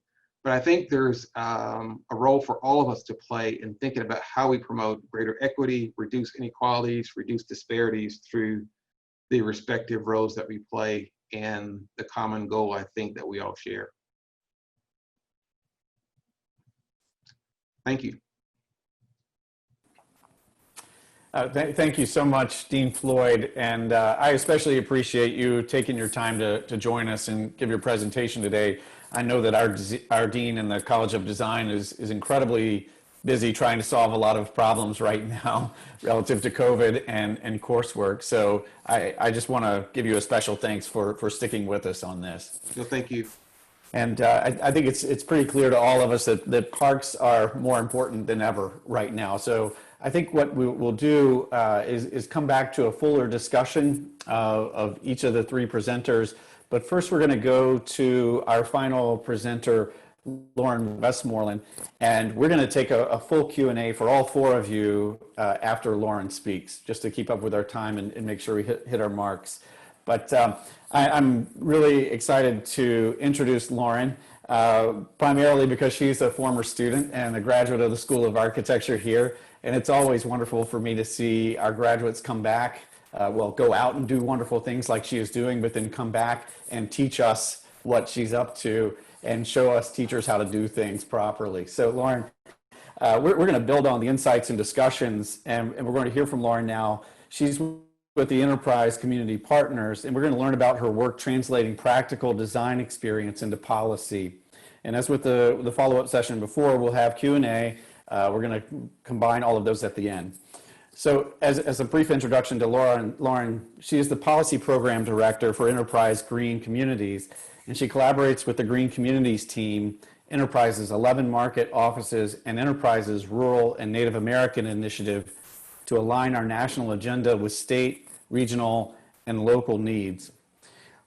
Speaker 4: But I think there's a role for all of us to play in thinking about how we promote greater equity, reduce inequalities, reduce disparities through the respective roles that we play and the common goal, I think, that we all share. Thank you.
Speaker 1: Thank you so much, Dean Floyd, and I especially appreciate you taking your time to join us and give your presentation today. I know that our dean in the College of Design is incredibly busy trying to solve a lot of problems right now relative to COVID and coursework. So I just want to give you a special thanks for sticking with us on this.
Speaker 4: Well, thank you.
Speaker 1: And I think it's pretty clear to all of us that parks are more important than ever right now. So I think what we'll do is come back to a fuller discussion of each of the three presenters. But first, we're going to go to our final presenter, Lauren Westmoreland, and we're going to take a full Q&A for all four of you after Lauren speaks, just to keep up with our time and make sure we hit our marks. But I'm really excited to introduce Lauren, primarily because she's a former student and a graduate of the School of Architecture here. And it's always wonderful for me to see our graduates come back, go out and do wonderful things like she is doing, but then come back and teach us what she's up to and show us teachers how to do things properly. So Lauren, we're going to build on the insights and discussions, and we're going to hear from Lauren now. She's with the Enterprise Community Partners, and we're going to learn about her work translating practical design experience into policy. And as with the follow-up session before, we'll have Q&A. We're going to combine all of those at the end. So as a brief introduction to Lauren, she is the Policy Program Director for Enterprise Green Communities, and she collaborates with the Green Communities team, Enterprise's 11 market offices, and Enterprise's Rural and Native American Initiative to align our national agenda with state, regional, and local needs.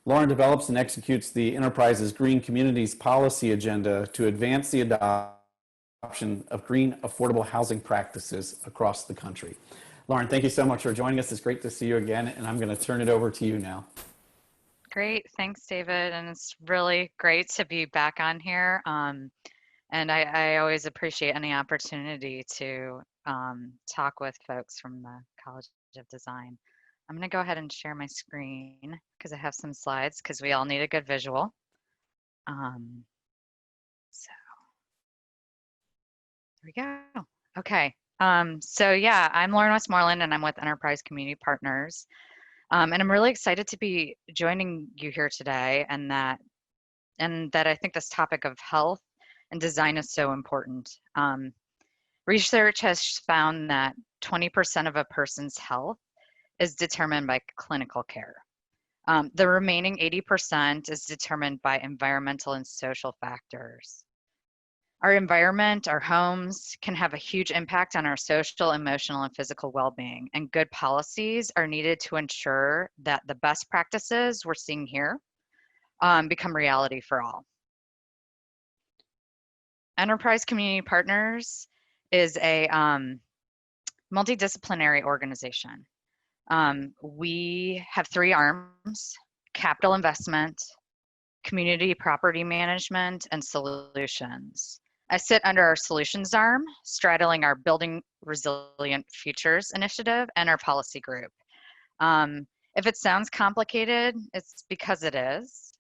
Speaker 1: Lauren develops and executes the Enterprise's Green Communities policy agenda to advance the adoption of green, affordable housing practices across the country. Lauren, thank you so much for joining us. It's great to see you again, and I'm going to turn it over to you now.
Speaker 5: Great, thanks, David, and it's really great to be back on here. And I always appreciate any opportunity to talk with folks from the College of Design. I'm going to go ahead and share my screen because I have some slides because we all need a good visual. So there we go. Okay. So yeah, I'm Lauren Westmoreland and I'm with Enterprise Community Partners. And I'm really excited to be joining you here today and that I think this topic of health and design is so important. Research has found that 20% of a person's health is determined by clinical care. The remaining 80% is determined by environmental and social factors. Our environment, our homes, can have a huge impact on our social, emotional, and physical well-being, and good policies are needed to ensure that the best practices we're seeing here become reality for all. Enterprise Community Partners is a multidisciplinary organization. We have three arms: capital investment, community property management, and solutions. I sit under our solutions arm, straddling our Building Resilient Futures initiative and our policy group. If it sounds complicated, it's because it is.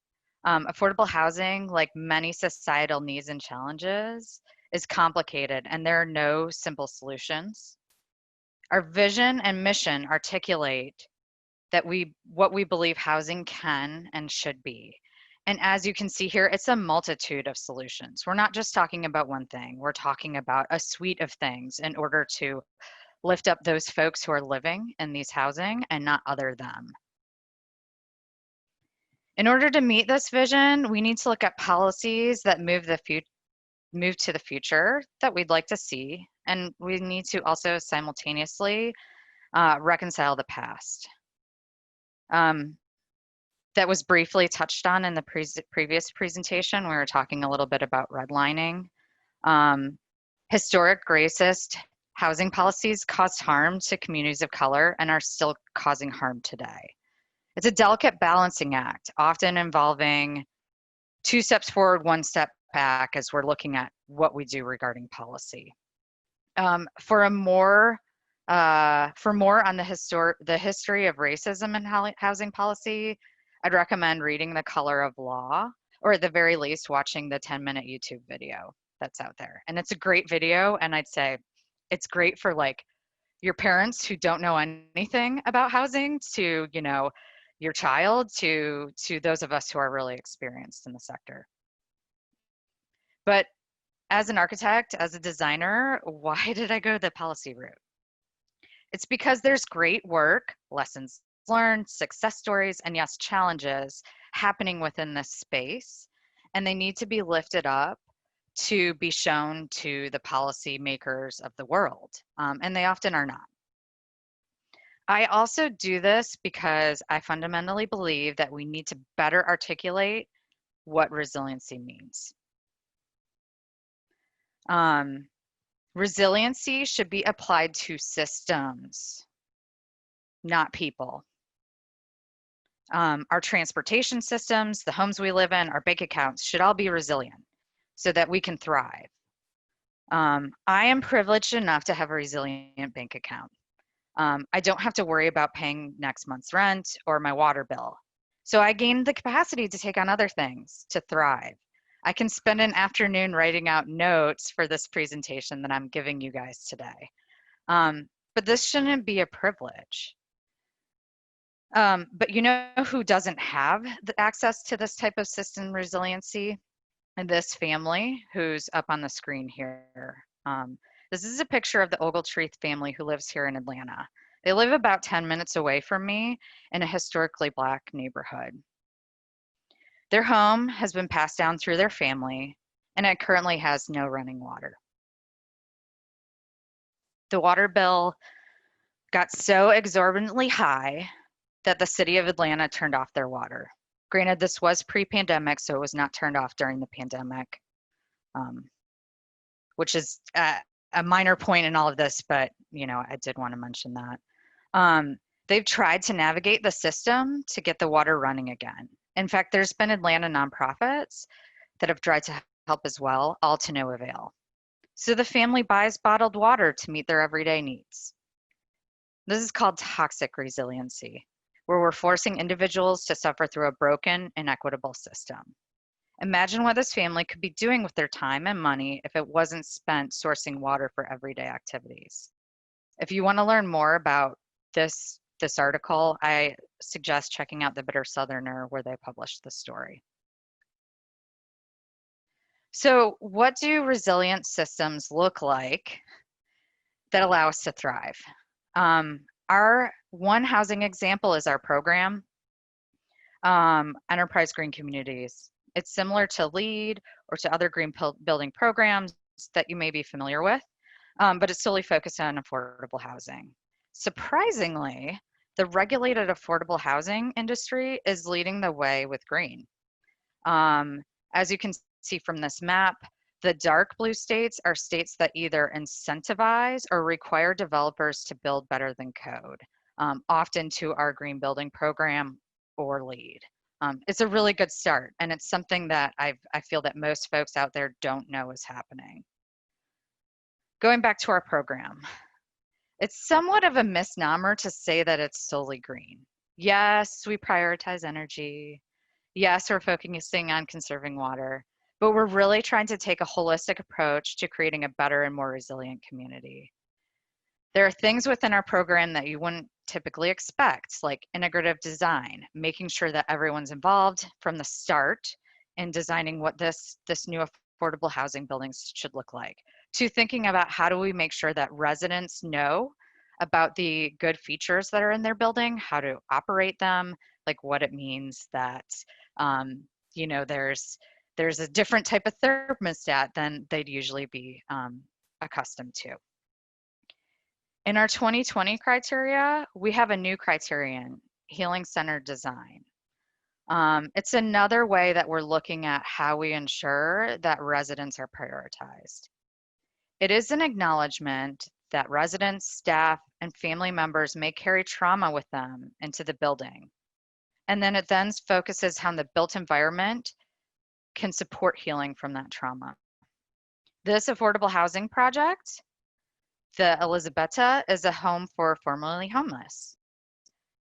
Speaker 5: Affordable housing, like many societal needs and challenges, is complicated, and there are no simple solutions. Our vision and mission articulate that what we believe housing can and should be. And as you can see here, it's a multitude of solutions. We're not just talking about one thing, we're talking about a suite of things in order to lift up those folks who are living in these housing and not other them. In order to meet this vision, we need to look at policies that move to the future that we'd like to see, and we need to also simultaneously reconcile the past. That was briefly touched on in the previous presentation. We were talking a little bit about redlining. Historic racist housing policies caused harm to communities of color and are still causing harm today. It's a delicate balancing act, often involving 2 steps forward, 1 step back as we're looking at what we do regarding policy. For more on the history of racism and housing policy, I'd recommend reading The Color of Law, or at the very least, watching the 10-minute YouTube video that's out there. And it's a great video, and I'd say it's great for like your parents who don't know anything about housing to, you know, your child to those of us who are really experienced in the sector. But as an architect, as a designer, why did I go the policy route? It's because there's great work, lessons learned, success stories, and yes, challenges happening within this space, and they need to be lifted up to be shown to the policy makers of the world, and they often are not. I also do this because I fundamentally believe that we need to better articulate what resiliency means. Resiliency should be applied to systems, not people. Our transportation systems, the homes we live in, our bank accounts should all be resilient so that we can thrive. I am privileged enough to have a resilient bank account. I don't have to worry about paying next month's rent or my water bill. So I gained the capacity to take on other things, to thrive. I can spend an afternoon writing out notes for this presentation that I'm giving you guys today. But this shouldn't be a privilege. But you know who doesn't have the access to this type of system resiliency? And this family who's up on the screen here. This is a picture of the Ogletree family who lives here in Atlanta. They live about 10 minutes away from me in a historically Black neighborhood. Their home has been passed down through their family, and it currently has no running water. The water bill got so exorbitantly high that the city of Atlanta turned off their water. Granted, this was pre-pandemic, so it was not turned off during the pandemic, which is a minor point in all of this, but you know, I did want to mention that. They've tried to navigate the system to get the water running again. In fact, there's been Atlanta nonprofits that have tried to help as well, all to no avail. So the family buys bottled water to meet their everyday needs. This is called toxic resiliency, where we're forcing individuals to suffer through a broken, inequitable system. Imagine what this family could be doing with their time and money if it wasn't spent sourcing water for everyday activities. If you want to learn more about this article, I suggest checking out The Bitter Southerner, where they published the story. So what do resilient systems look like that allow us to thrive? Our one housing example is our program, Enterprise Green Communities. It's similar to LEED or to other green building programs that you may be familiar with, but it's solely focused on affordable housing. Surprisingly, the regulated affordable housing industry is leading the way with green. As you can see from this map, the dark blue states are states that either incentivize or require developers to build better than code, often to our green building program or LEED. It's a really good start, and it's something that I feel that most folks out there don't know is happening. Going back to our program, it's somewhat of a misnomer to say that it's solely green. Yes, we prioritize energy. Yes, we're focusing on conserving water, but we're really trying to take a holistic approach to creating a better and more resilient community. There are things within our program that you wouldn't typically expect, like integrative design, making sure that everyone's involved from the start in designing what this new affordable housing buildings should look like, to thinking about how do we make sure that residents know about the good features that are in their building, how to operate them, like what it means that, you know, there's a different type of thermostat than they'd usually be accustomed to. In our 2020 criteria, we have a new criterion, healing-centered design. It's another way that we're looking at how we ensure that residents are prioritized. It is an acknowledgement that residents, staff, and family members may carry trauma with them into the building. And then it then focuses how the built environment can support healing from that trauma. This affordable housing project, the Elizabetta, is a home for formerly homeless.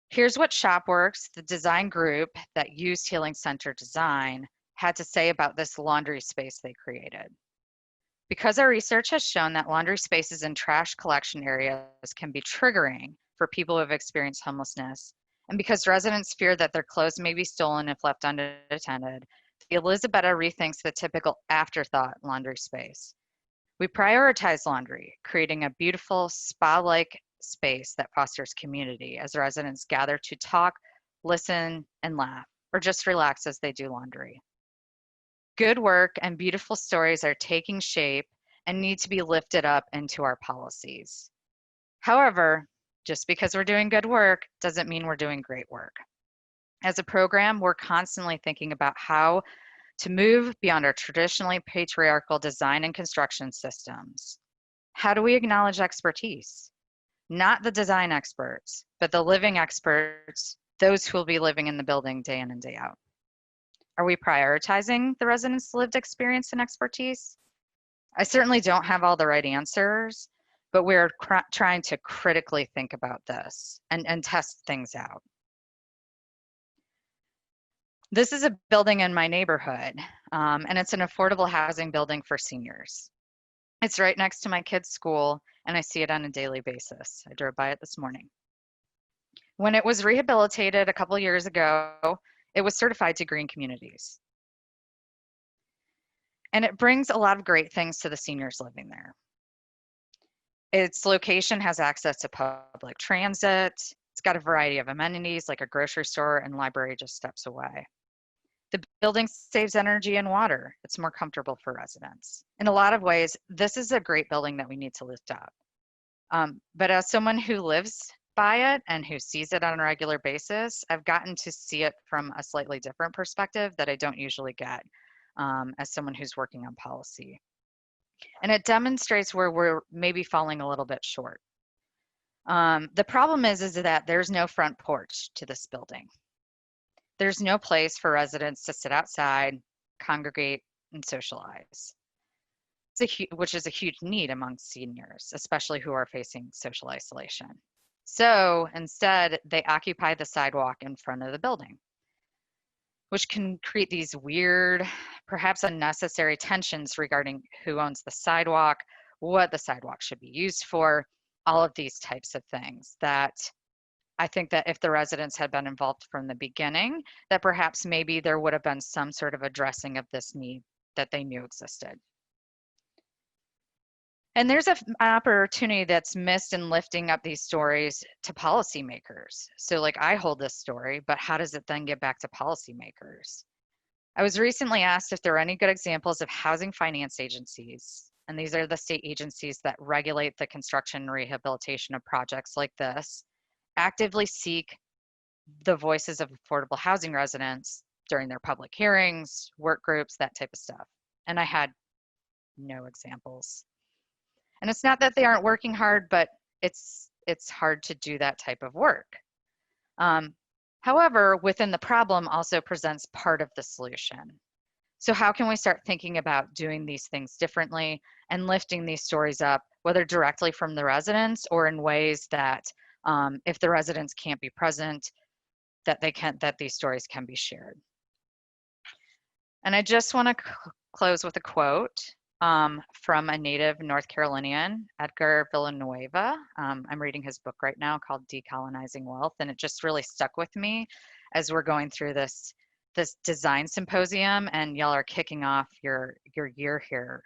Speaker 5: Here's what ShopWorks, the design group that used Healing Center design, had to say about this laundry space they created. Because our research has shown that laundry spaces and trash collection areas can be triggering for people who have experienced homelessness, and because residents fear that their clothes may be stolen if left unattended, the Elizabetta rethinks the typical afterthought laundry space. We prioritize laundry, creating a beautiful spa-like space that fosters community as residents gather to talk, listen, and laugh, or just relax as they do laundry. Good work and beautiful stories are taking shape and need to be lifted up into our policies. However, just because we're doing good work doesn't mean we're doing great work. As a program, we're constantly thinking about how to move beyond our traditionally patriarchal design and construction systems. How do we acknowledge expertise? Not the design experts, but the living experts, those who will be living in the building day in and day out. Are we prioritizing the residents' lived experience and expertise? I certainly don't have all the right answers, but we're trying to critically think about this and test things out. This is a building in my neighborhood, and it's an affordable housing building for seniors. It's right next to my kids' school, and I see it on a daily basis. I drove by it this morning. When it was rehabilitated a couple years ago, it was certified to Green Communities. And it brings a lot of great things to the seniors living there. Its location has access to public transit. It's got a variety of amenities like a grocery store and library just steps away. The building saves energy and water. It's more comfortable for residents. In a lot of ways, this is a great building that we need to lift up. But as someone who lives by it and who sees it on a regular basis, I've gotten to see it from a slightly different perspective that I don't usually get as someone who's working on policy. And it demonstrates where we're maybe falling a little bit short. The problem is that there's no front porch to this building. There's no place for residents to sit outside, congregate, and socialize, which is a huge need among seniors, especially who are facing social isolation. So instead, they occupy the sidewalk in front of the building, which can create these weird, perhaps unnecessary tensions regarding who owns the sidewalk, what the sidewalk should be used for, all of these types of things that I think that if the residents had been involved from the beginning, that perhaps maybe there would have been some sort of addressing of this need that they knew existed. And there's an opportunity that's missed in lifting up these stories to policymakers. So like I hold this story, but how does it then get back to policymakers? I was recently asked if there are any good examples of housing finance agencies, and these are the state agencies that regulate the construction and rehabilitation of projects like this, actively seek the voices of affordable housing residents during their public hearings, work groups, that type of stuff. And I had no examples. And it's not that they aren't working hard, but it's hard to do that type of work. However, within the problem also presents part of the solution. So how can we start thinking about doing these things differently and lifting these stories up, whether directly from the residents or in ways that if the residents can't be present, that these stories can be shared. And I just want to close with a quote from a native North Carolinian, Edgar Villanueva. I'm reading his book right now called Decolonizing Wealth, and it just really stuck with me as we're going through this design symposium, and y'all are kicking off your year here.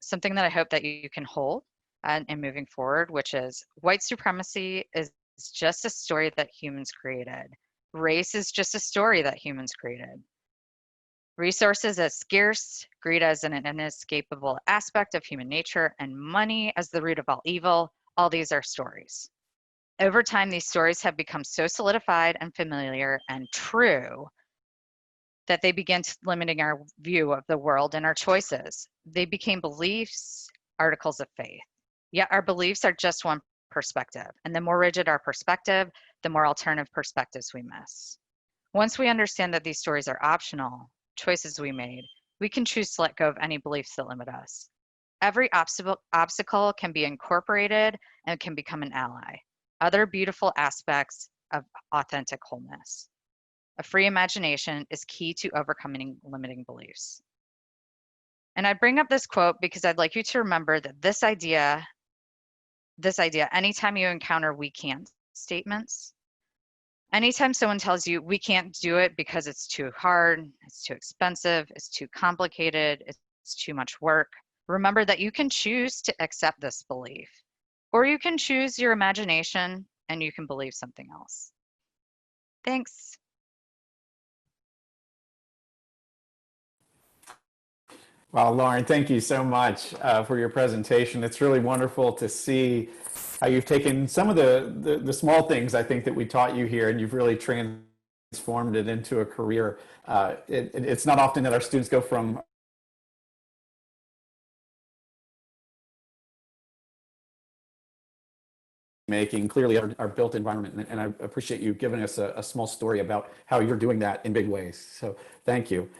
Speaker 5: Something that I hope that you can hold and moving forward, which is white supremacy is just a story that humans created. Race is just a story that humans created. Resources as scarce, greed as an inescapable aspect of human nature, and money as the root of all evil, all these are stories. Over time, these stories have become so solidified and familiar and true that they begin limiting our view of the world and our choices. They became beliefs, articles of faith. Yet our beliefs are just one perspective, and the more rigid our perspective, the more alternative perspectives we miss. Once we understand that these stories are optional, choices we made, we can choose to let go of any beliefs that limit us. Every obstacle can be incorporated and can become an ally. Other beautiful aspects of authentic wholeness. A free imagination is key to overcoming limiting beliefs. And I bring up this quote because I'd like you to remember that this idea, anytime you encounter we can't statements, anytime someone tells you we can't do it because it's too hard, it's too expensive, it's too complicated, it's too much work, remember that you can choose to accept this belief, or you can choose your imagination and you can believe something else. Thanks.
Speaker 1: Well, Lauren, thank you so much for your presentation. It's really wonderful to see how you've taken some of the small things I think that we taught you here, and you've really transformed it into a career. It's not often that our students go from making clearly our built environment, and I appreciate you giving us a small story about how you're doing that in big ways. So thank you.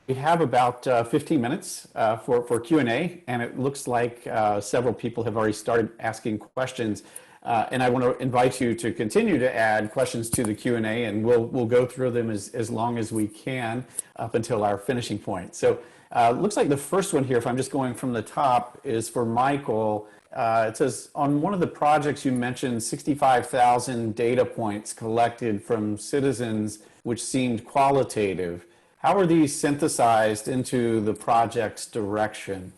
Speaker 1: We have about 15 minutes for Q&A, and it looks like several people have already started asking questions. And I want to invite you to continue to add questions to the Q&A, and we'll go through them as long as we can up until our finishing point. So looks like the first one here, if I'm just going from the top, is for Michael. It says, on one of the projects you mentioned 65,000 data points collected from citizens, which seemed qualitative. How are these synthesized into the project's direction?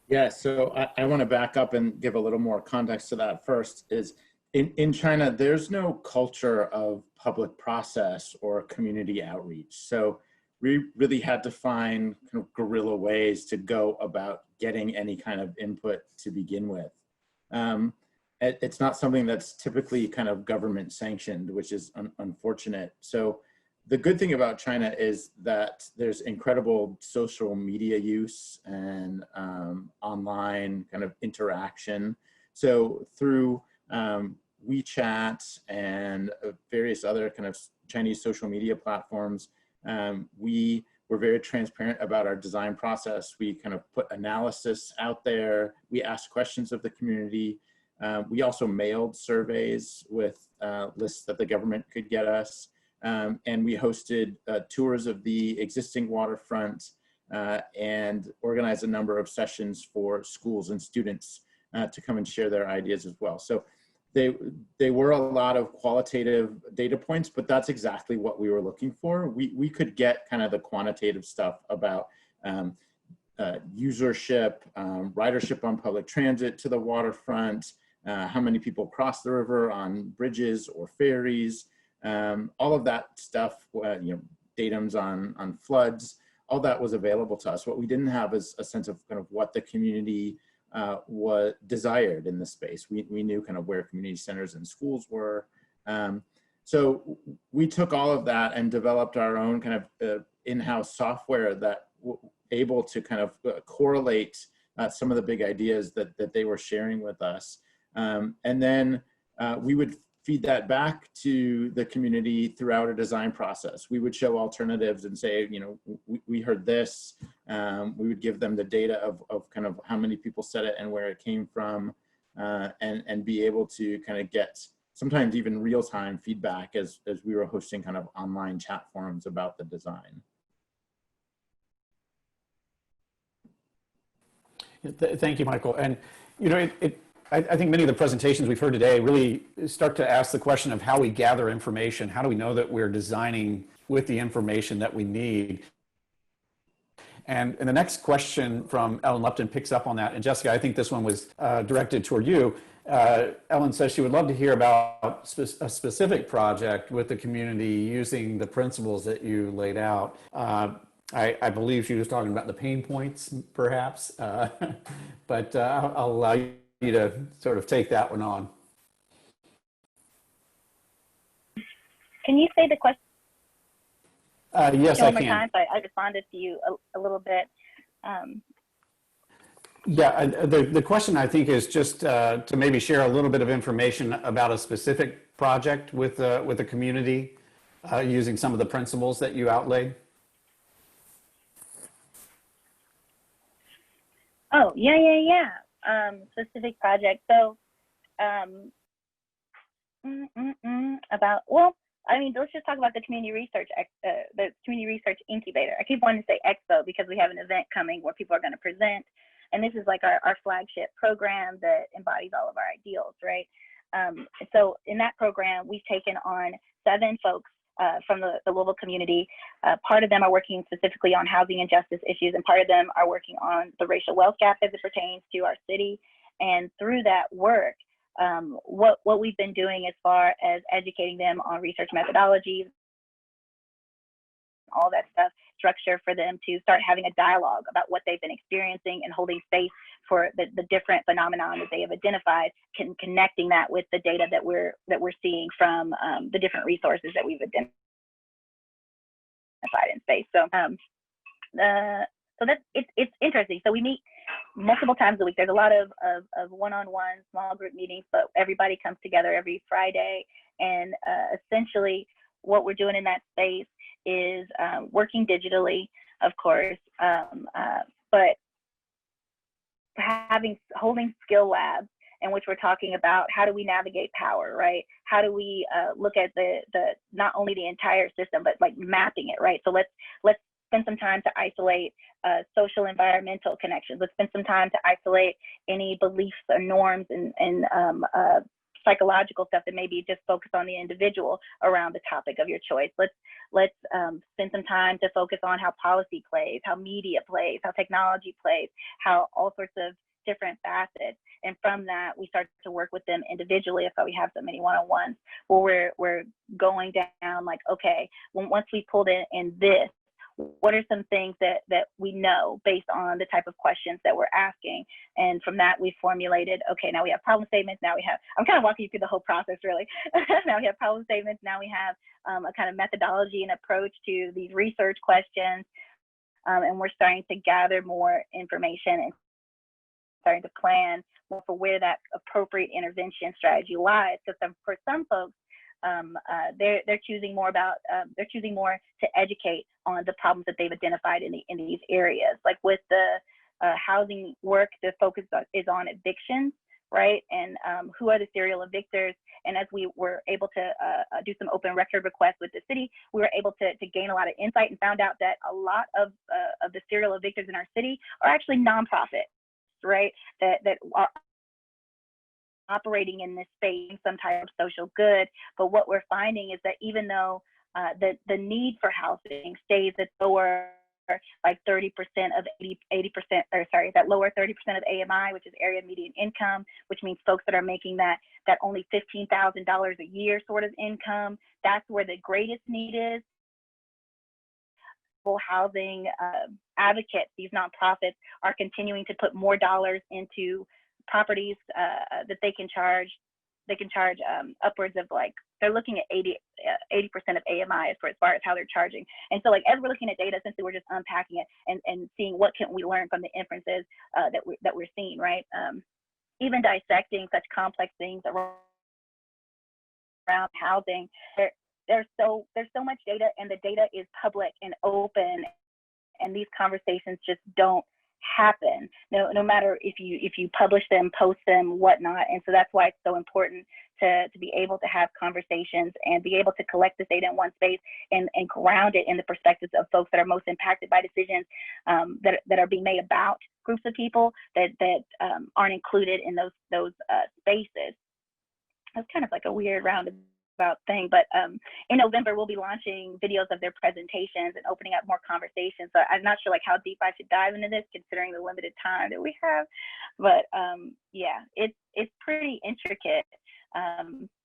Speaker 2: Yeah, so I want to back up and give a little more context to that first. Is in China, there's no culture of public process or community outreach. So we really had to find kind of guerrilla ways to go about getting any kind of input to begin with. It's not something that's typically kind of government sanctioned, which is unfortunate. So the good thing about China is that there's incredible social media use and online kind of interaction. So through WeChat and various other kind of Chinese social media platforms, we were very transparent about our design process. We kind of put analysis out there. We asked questions of the community. We also mailed surveys with lists that the government could get us. And we hosted tours of the existing waterfront and organized a number of sessions for schools and students to come and share their ideas as well. So they were a lot of qualitative data points, but that's exactly what we were looking for. We could get kind of the quantitative stuff about usership, ridership on public transit to the waterfront, how many people cross the river on bridges or ferries, all of that stuff, datums on floods, all that was available to us. What we didn't have is a sense of kind of what the community was desired in the space. We knew kind of where community centers and schools were. So we took all of that and developed our own kind of in-house software that able to kind of correlate some of the big ideas that they were sharing with us. And then we would feed that back to the community throughout a design process. We would show alternatives and say, you know, we heard this. We would give them the data of kind of how many people said it and where it came from, and be able to kind of get sometimes even real-time feedback as we were hosting kind of online chat forums about the design.
Speaker 1: Thank you, Michael. And, you know, I think many of the presentations we've heard today really start to ask the question of how we gather information. How do we know that we're designing with the information that we need? And the next question from Ellen Lupton picks up on that. And Jessica, I think this one was directed toward you. Ellen says she would love to hear about a specific project with the community using the principles that you laid out. I believe she was talking about the pain points, perhaps, but I'll allow you to sort of take that one on.
Speaker 3: Can you say the question
Speaker 1: yes, I
Speaker 3: one more
Speaker 1: can.
Speaker 3: time? So I responded to you a little bit.
Speaker 1: Yeah, the question I think is just to maybe share a little bit of information about a specific project with the community using some of the principles that you outlaid.
Speaker 3: Oh, yeah. Specific project. So, about, well, I mean, let's just talk about the community research incubator. I keep wanting to say expo because we have an event coming where people are going to present, and this is like our flagship program that embodies all of our ideals, right? So in that program, we've taken on 7 folks from the Louisville community. Part of them are working specifically on housing and justice issues, and part of them are working on the racial wealth gap as it pertains to our city. And through that work, what we've been doing as far as educating them on research methodologies, all that stuff, structure for them to start having a dialogue about what they've been experiencing and holding space for the different phenomena that they have identified, connecting that with the data that we're seeing from the different resources that we've identified in space. So so that's it's interesting. So we meet multiple times a week. There's a lot of one-on-one small group meetings, but everybody comes together every Friday, and essentially what we're doing in that space is working digitally, of course, but holding skill labs in which we're talking about how do we navigate power, right? How do we look at the not only the entire system, but like mapping it, right? So let's spend some time to isolate social environmental connections. Let's spend some time to isolate any beliefs or norms and psychological stuff that maybe just focus on the individual around the topic of your choice. Let's spend some time to focus on how policy plays, how media plays, how technology plays, how all sorts of different facets. And from that, we start to work with them individually. That's why we have so many one-on-ones where we're going down like, okay, once we pulled in this, what are some things that we know based on the type of questions that we're asking? And from that, we formulated, okay, now we have problem statements. Now we have, I'm kind of walking you through the whole process, really. Now we have problem statements. Now we have a kind of methodology and approach to these research questions. And we're starting to gather more information and starting to plan for where that appropriate intervention strategy lies. Because for some folks, they're choosing more to educate on the problems that they've identified in these areas. Like with the housing work, the focus is on evictions, right? And who are the serial evictors? And as we were able to do some open record requests with the city, we were able to gain a lot of insight and found out that a lot of the serial evictors in our city are actually nonprofits, right? That are operating in this space, some type of social good. But what we're finding is that even though the need for housing stays at lower, like 30% of 80%, or sorry, that lower 30% of AMI, which is area median income, which means folks that are making that only $15,000 a year sort of income, that's where the greatest need is. Housing advocates, these nonprofits, are continuing to put more dollars into properties that they can charge upwards of like they're looking at 80% of AMI as far as how they're charging. And so like as we're looking at data, essentially we're just unpacking it and seeing what can we learn from the inferences that we're seeing, right? Even dissecting such complex things around housing, there's so much data, and the data is public and open, and these conversations just don't happen, no matter if you publish them, post them, whatnot. And so that's why it's so important to be able to have conversations and be able to collect this data in one space and ground it in the perspectives of folks that are most impacted by decisions that are being made about groups of people that aren't included in those spaces. That's kind of like a weird roundabout thing, but in November we'll be launching videos of their presentations and opening up more conversations. So I'm not sure like how deep I should dive into this considering the limited time that we have, but yeah, it's pretty intricate.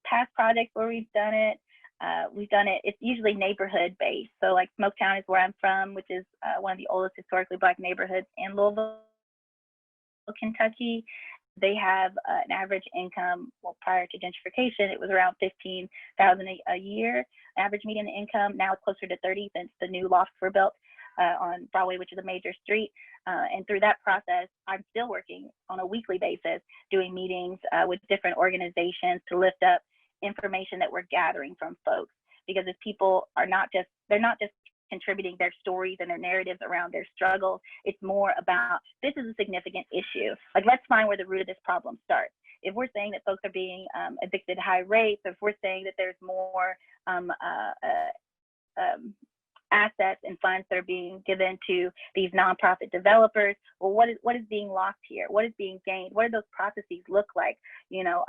Speaker 3: Past projects where we've done it, it's usually neighborhood based. So like Smoketown is where I'm from, which is one of the oldest historically Black neighborhoods in Louisville, Kentucky. They have an average income, well, prior to gentrification, it was around $15,000 a year, average median income. Now it's closer to 30 since the new lofts were built on Broadway, which is a major street. And through that process, I'm still working on a weekly basis, doing meetings with different organizations to lift up information that we're gathering from folks. Because if people are they're not just contributing their stories and their narratives around their struggles, it's more about, this is a significant issue. Like, let's find where the root of this problem starts. If we're saying that folks are being evicted at high rates, if we're saying that there's more assets and funds that are being given to these nonprofit developers, well, what is being lost here? What is being gained? What do those processes look like? You know,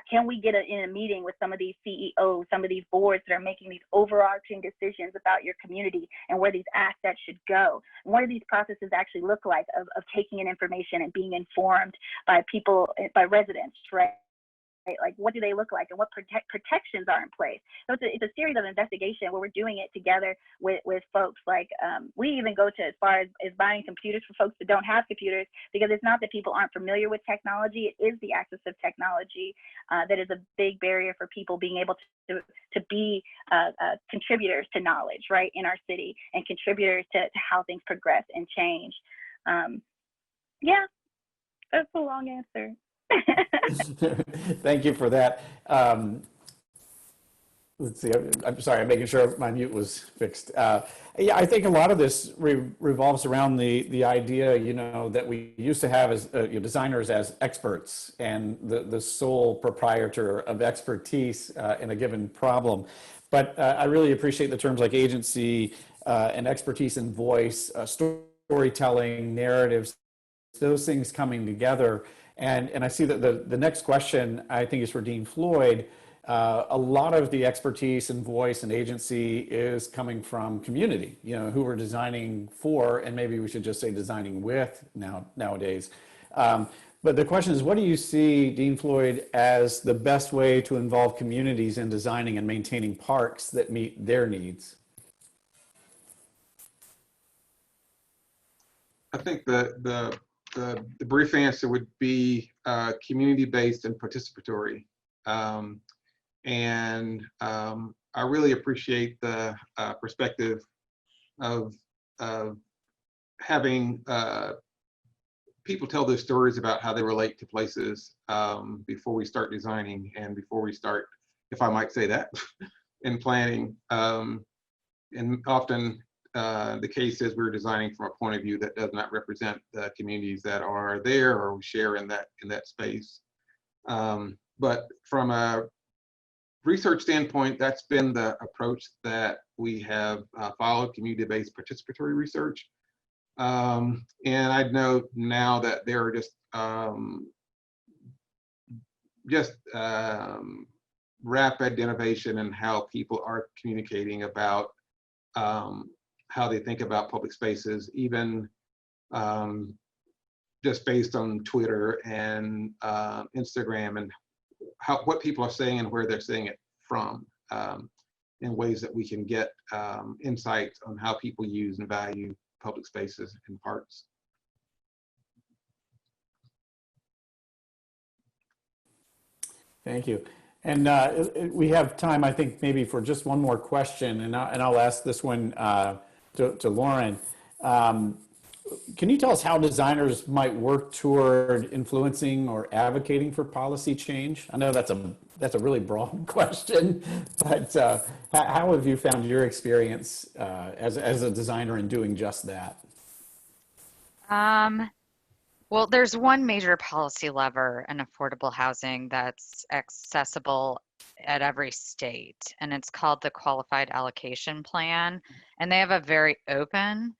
Speaker 3: can we get in a meeting with some of these CEOs, some of these boards that are making these overarching decisions about your community and where these assets should go? And what do these processes actually look like of taking in information and being informed by people, by residents, right? Like, what do they look like and what protections are in place? So it's a series of investigation where we're doing it together with folks. Like, we even go to as far as buying computers for folks that don't have computers, because it's not that people aren't familiar with technology. It is the access of technology that is a big barrier for people being able to be contributors to knowledge, right, in our city, and contributors to how things progress and change. Yeah, that's a long answer.
Speaker 1: Thank you for that. Let's see, I'm sorry, I'm making sure my mute was fixed. Yeah, I think a lot of this revolves around the idea, you know, that we used to have as designers as experts and the sole proprietor of expertise in a given problem. But I really appreciate the terms like agency and expertise and voice, storytelling, narratives, those things coming together. And I see that the next question, I think, is for Dean Floyd. A lot of the expertise and voice and agency is coming from community, you know, who we're designing for, and maybe we should just say designing with nowadays. But the question is, what do you see, Dean Floyd, as the best way to involve communities in designing and maintaining parks that meet their needs?
Speaker 4: I think the brief answer would be community-based and participatory. I really appreciate the perspective of having people tell their stories about how they relate to places before we start designing and before we start, if I might say that, in planning. And often the case is we're designing from a point of view that does not represent the communities that are there or share in that space. But from a research standpoint, that's been the approach that we have followed, community-based participatory research. And I know now that there are just rapid innovation in how people are communicating about how they think about public spaces, even just based on Twitter and Instagram, and what people are saying and where they're saying it from, in ways that we can get insights on how people use and value public spaces and parks.
Speaker 1: Thank you. And we have time, I think, maybe for just one more question, and I'll ask this one to Lauren. Can you tell us how designers might work toward influencing or advocating for policy change? I know that's a really broad question, but how have you found your experience as a designer in doing just that?
Speaker 5: Well, there's one major policy lever in affordable housing that's accessible at every state, and it's called the Qualified Allocation Plan. And they have a very open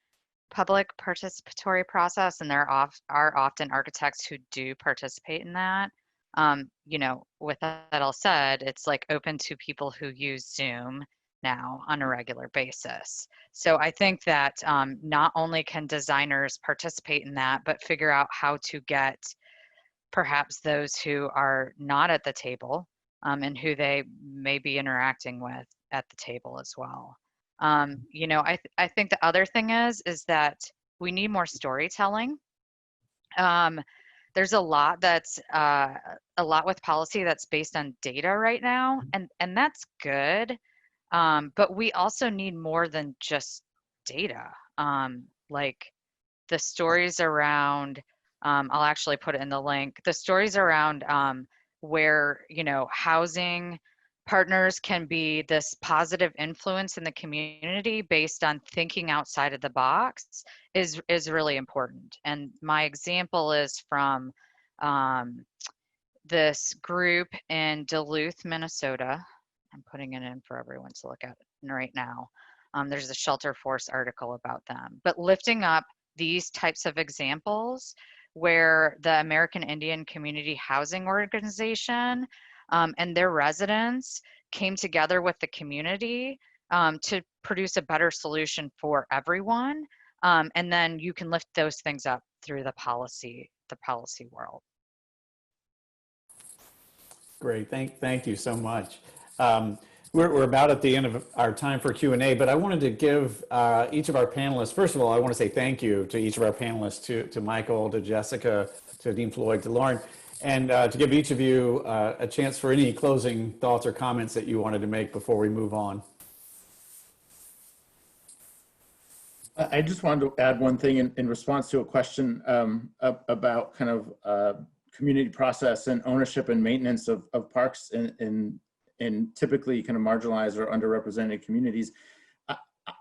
Speaker 5: public participatory process, and are often architects who do participate in that. With that all said, it's like open to people who use Zoom now on a regular basis. So I think that not only can designers participate in that, but figure out how to get perhaps those who are not at the table and who they may be interacting with at the table as well. I think the other thing is that we need more storytelling. There's a lot with policy that's based on data right now, and that's good. But we also need more than just data. Like the stories around, I'll actually put it in the link, the stories around where, housing partners can be this positive influence in the community based on thinking outside of the box is really important. And my example is from this group in Duluth, Minnesota. I'm putting it in for everyone to look at right now. There's a Shelter Force article about them, but lifting up these types of examples where the American Indian Community Housing Organization and their residents came together with the community to produce a better solution for everyone. And then you can lift those things up through the policy world.
Speaker 1: Great, thank you so much. We're about at the end of our time for Q&A, but I wanted to give each of our panelists, first of all, I want to say thank you to each of our panelists, to Michael, to Jessica, to Dean Floyd, to Lauren, and to give each of you a chance for any closing thoughts or comments that you wanted to make before we move on.
Speaker 2: I just wanted to add one thing in response to a question about kind of community process and ownership and maintenance of parks in typically kind of marginalized or underrepresented communities.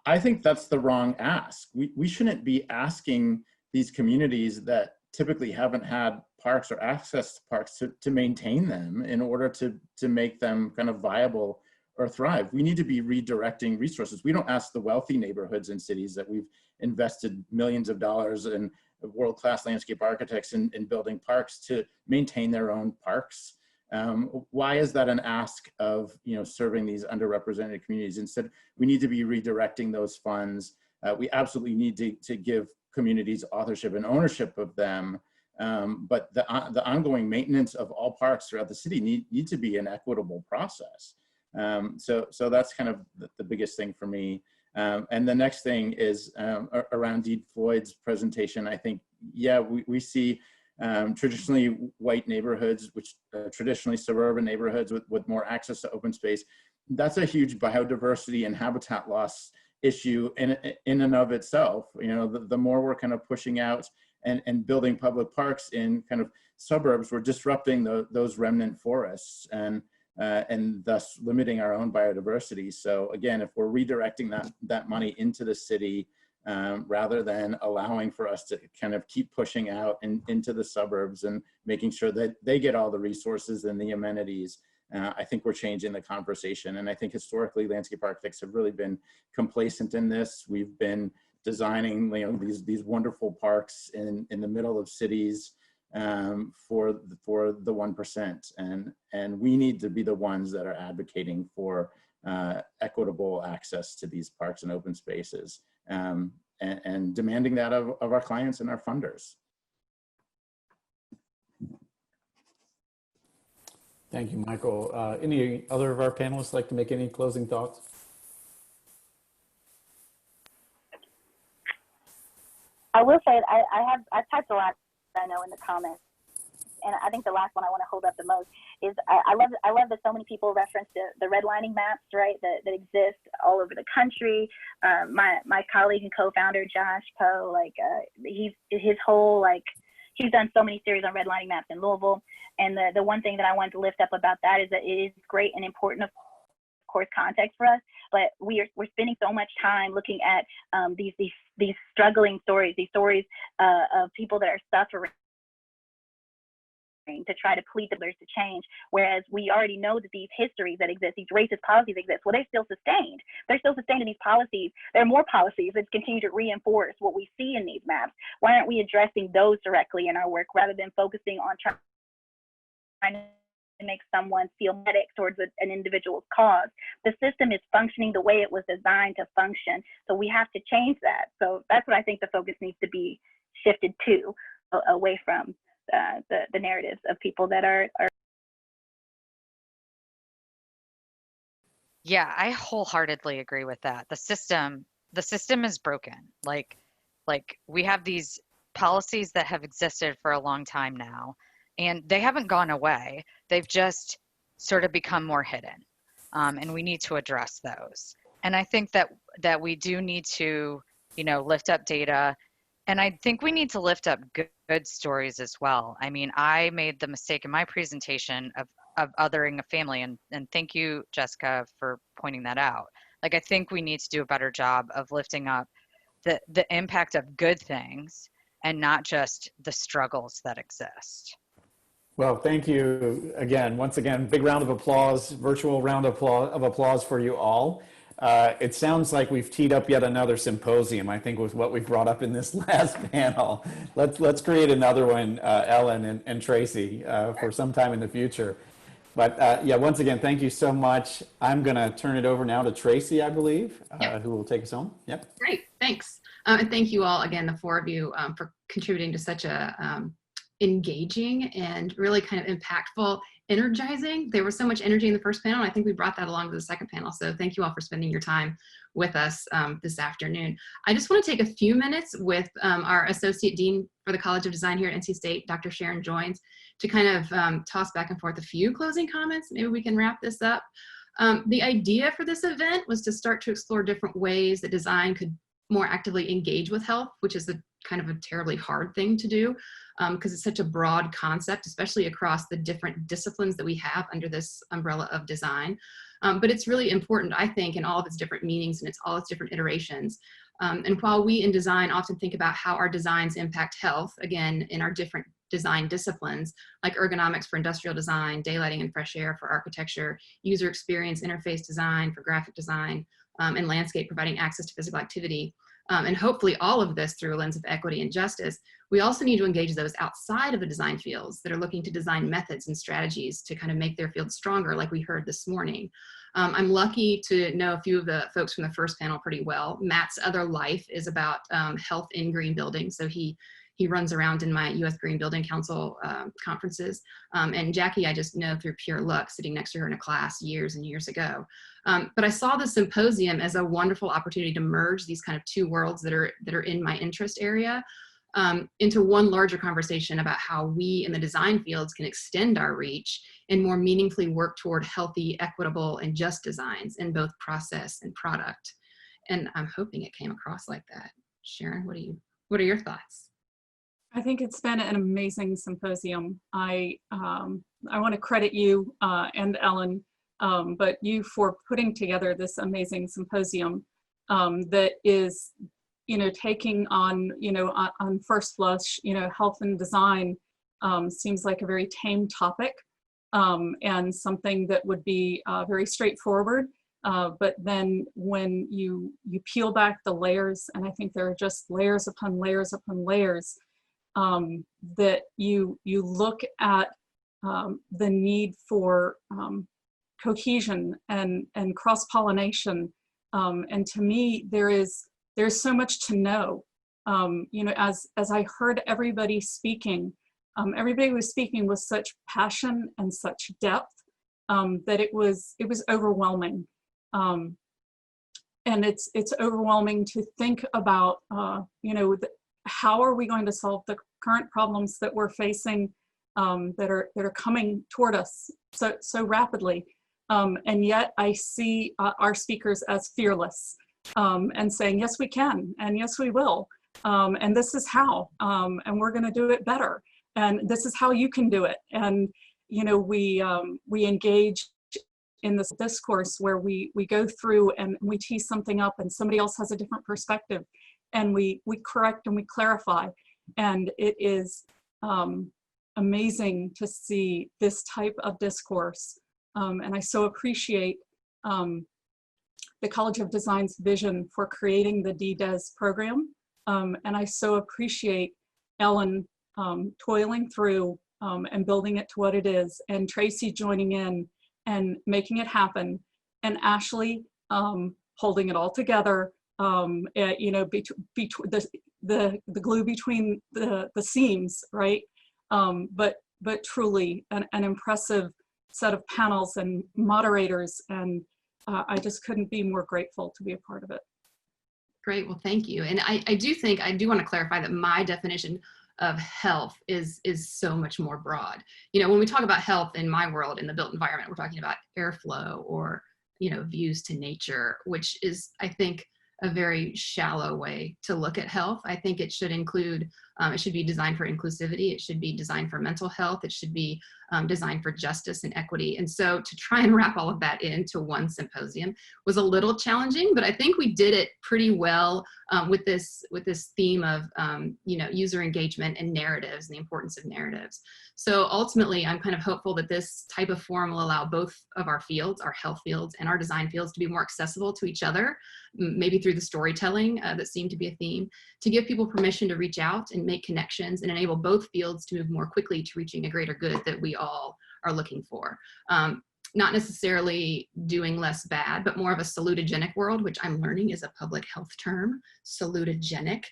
Speaker 2: I think that's the wrong ask. We shouldn't be asking these communities that typically haven't had parks or access to parks to maintain them in order to make them kind of viable or thrive. We need to be redirecting resources. We don't ask the wealthy neighborhoods and cities that we've invested millions of dollars in world-class landscape architects in building parks to maintain their own parks. Why is that an ask of serving these underrepresented communities? Instead, we need to be redirecting those funds. We absolutely need to give communities authorship and ownership of them. But the ongoing maintenance of all parks throughout the city need to be an equitable process. So that's kind of the biggest thing for me. And the next thing is around Dean Floyd's presentation. I think, yeah, we see traditionally white neighborhoods, which traditionally suburban neighborhoods with more access to open space. That's a huge biodiversity and habitat loss issue in and of itself. The more we're kind of pushing out and building public parks in kind of suburbs, we're disrupting those remnant forests and thus limiting our own biodiversity. So again, if we're redirecting that money into the city, rather than allowing for us to kind of keep pushing out into the suburbs and making sure that they get all the resources and the amenities, I think we're changing the conversation. And I think historically, landscape architects have really been complacent in this. We've been designing these wonderful parks in the middle of cities for the 1%, and we need to be the ones that are advocating for equitable access to these parks and open spaces, and demanding that of our clients and our funders.
Speaker 1: Thank you, Michael. Any other of our panelists like to make any closing thoughts?
Speaker 3: I will say I typed a lot, I know, in the comments, and I think the last one I want to hold up the most is I love that so many people reference the redlining maps, right, that exist all over the country. My colleague and co-founder Josh Poe, like he's done so many series on redlining maps in Louisville. And the one thing that I wanted to lift up about that is that it is great and important, of course, context for us, but we're spending so much time looking at these struggling stories, these stories of people that are suffering, to try to plead that there's a change, whereas we already know that these histories that exist, these racist policies exist. Well, they're still sustained. They're still sustained in these policies. There are more policies that continue to reinforce what we see in these maps. Why aren't we addressing those directly in our work rather than focusing on trying to make someone feel medic towards an individual's cause? The system is functioning the way it was designed to function, so we have to change that. So that's what I think the focus needs to be shifted to, away from the narratives of people that are.
Speaker 5: Yeah, I wholeheartedly agree with that. The system is broken. Like we have these policies that have existed for a long time now, and they haven't gone away. They've just sort of become more hidden, and we need to address those. And I think that we do need to, lift up data. And I think we need to lift up good stories as well. I mean, I made the mistake in my presentation of othering a family, and thank you, Jessica, for pointing that out. Like, I think we need to do a better job of lifting up the impact of good things and not just the struggles that exist.
Speaker 1: Well, thank you again. Once again, big round of applause, virtual round of applause for you all. It sounds like we've teed up yet another symposium, I think, was what we brought up in this last panel. Let's create another one, Ellen and Tracy, for some time in the future. But yeah, once again, thank you so much. I'm going to turn it over now to Tracy, I believe, who will take us home. Yep.
Speaker 6: Great, thanks. And thank you all again, the four of you, for contributing to such a engaging and really kind of impactful, energizing. There was so much energy in the first panel, and I think we brought that along to the second panel. So thank you all for spending your time with us this afternoon. I just want to take a few minutes with our Associate Dean for the College of Design here at NC State, Dr. Sharon Joines, to kind of toss back and forth a few closing comments. Maybe we can wrap this up. The idea for this event was to start to explore different ways that design could more actively engage with health, which is kind of a terribly hard thing to do, because it's such a broad concept, especially across the different disciplines that we have under this umbrella of design. But it's really important, I think, in all of its different meanings and all its different iterations. And while we in design often think about how our designs impact health, again, in our different design disciplines, like ergonomics for industrial design, daylighting and fresh air for architecture, user experience interface design for graphic design, and landscape providing access to physical activity, and hopefully all of this through a lens of equity and justice, we also need to engage those outside of the design fields that are looking to design methods and strategies to kind of make their field stronger, like we heard this morning. I'm lucky to know a few of the folks from the first panel pretty well. Matt's other life is about health in green buildings, so he runs around in my U.S. Green Building Council conferences. And Jackie, I just know through pure luck, sitting next to her in a class years and years ago. But I saw the symposium as a wonderful opportunity to merge these kind of two worlds that are in my interest area into one larger conversation about how we in the design fields can extend our reach and more meaningfully work toward healthy, equitable, and just designs in both process and product. And I'm hoping it came across like that. Sharon, what are your thoughts?
Speaker 7: I think it's been an amazing symposium. I want to credit you and Ellen, but you for putting together this amazing symposium that is, taking on, on first blush, health and design seems like a very tame topic and something that would be very straightforward. But then when you peel back the layers, and I think there are just layers upon layers upon layers, that you look at the need for cohesion and cross-pollination, and to me there's so much to know. As I heard everybody speaking, everybody was speaking with such passion and such depth that it was overwhelming, and it's overwhelming to think about how are we going to solve the current problems that we're facing that are coming toward us so rapidly. And yet I see our speakers as fearless and saying, yes, we can, and yes, we will. And this is how, and we're going to do it better. And this is how you can do it. And, you know, we engage in this discourse where we go through and we tease something up and somebody else has a different perspective, and we correct and we clarify. And it is amazing to see this type of discourse. And I so appreciate the College of Design's vision for creating the DDes program. And I so appreciate Ellen toiling through and building it to what it is, and Tracy joining in and making it happen, and Ashley holding it all together, you know, the glue between the seams, right? But truly an impressive set of panels and moderators, and I just couldn't be more grateful to be a part of it.
Speaker 6: Great, well, thank you. And I do want to clarify that my definition of health is so much more broad. You know, when we talk about health in my world, in the built environment, we're talking about airflow or, you know, views to nature, which is, I think, a very shallow way to look at health. I think it should include, it should be designed for inclusivity. It should be designed for mental health. It should be designed for justice and equity. And so to try and wrap all of that into one symposium was a little challenging, but I think we did it pretty well with this theme of, you know, user engagement and narratives and the importance of narratives. So ultimately, I'm kind of hopeful that this type of forum will allow both of our fields, our health fields and our design fields, to be more accessible to each other, maybe through the storytelling that seemed to be a theme, to give people permission to reach out and make connections and enable both fields to move more quickly to reaching a greater good that we all are looking for. Not necessarily doing less bad, but more of a salutogenic world, which I'm learning is a public health term, salutogenic.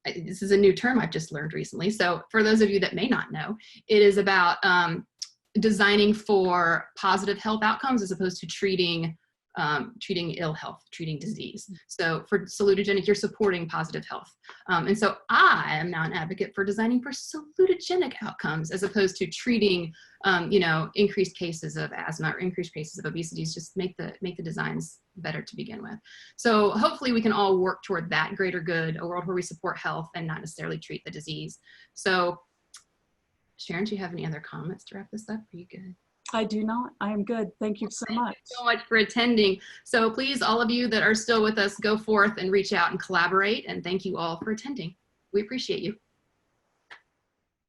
Speaker 6: This is a new term I've just learned recently. So for those of you that may not know, it is about designing for positive health outcomes as opposed to treating ill health, treating disease. So for salutogenic, you're supporting positive health. And so I am now an advocate for designing for salutogenic outcomes as opposed to treating, you know, increased cases of asthma or increased cases of obesity. Just make the designs better to begin with. So hopefully we can all work toward that greater good, a world where we support health and not necessarily treat the disease. So Sharon, do you have any other comments to wrap this up? Are you good?
Speaker 7: I do not. I am good. Thank you so much.
Speaker 6: Thank you so much for attending. So please, all of you that are still with us, go forth and reach out and collaborate. And thank you all for attending. We appreciate you.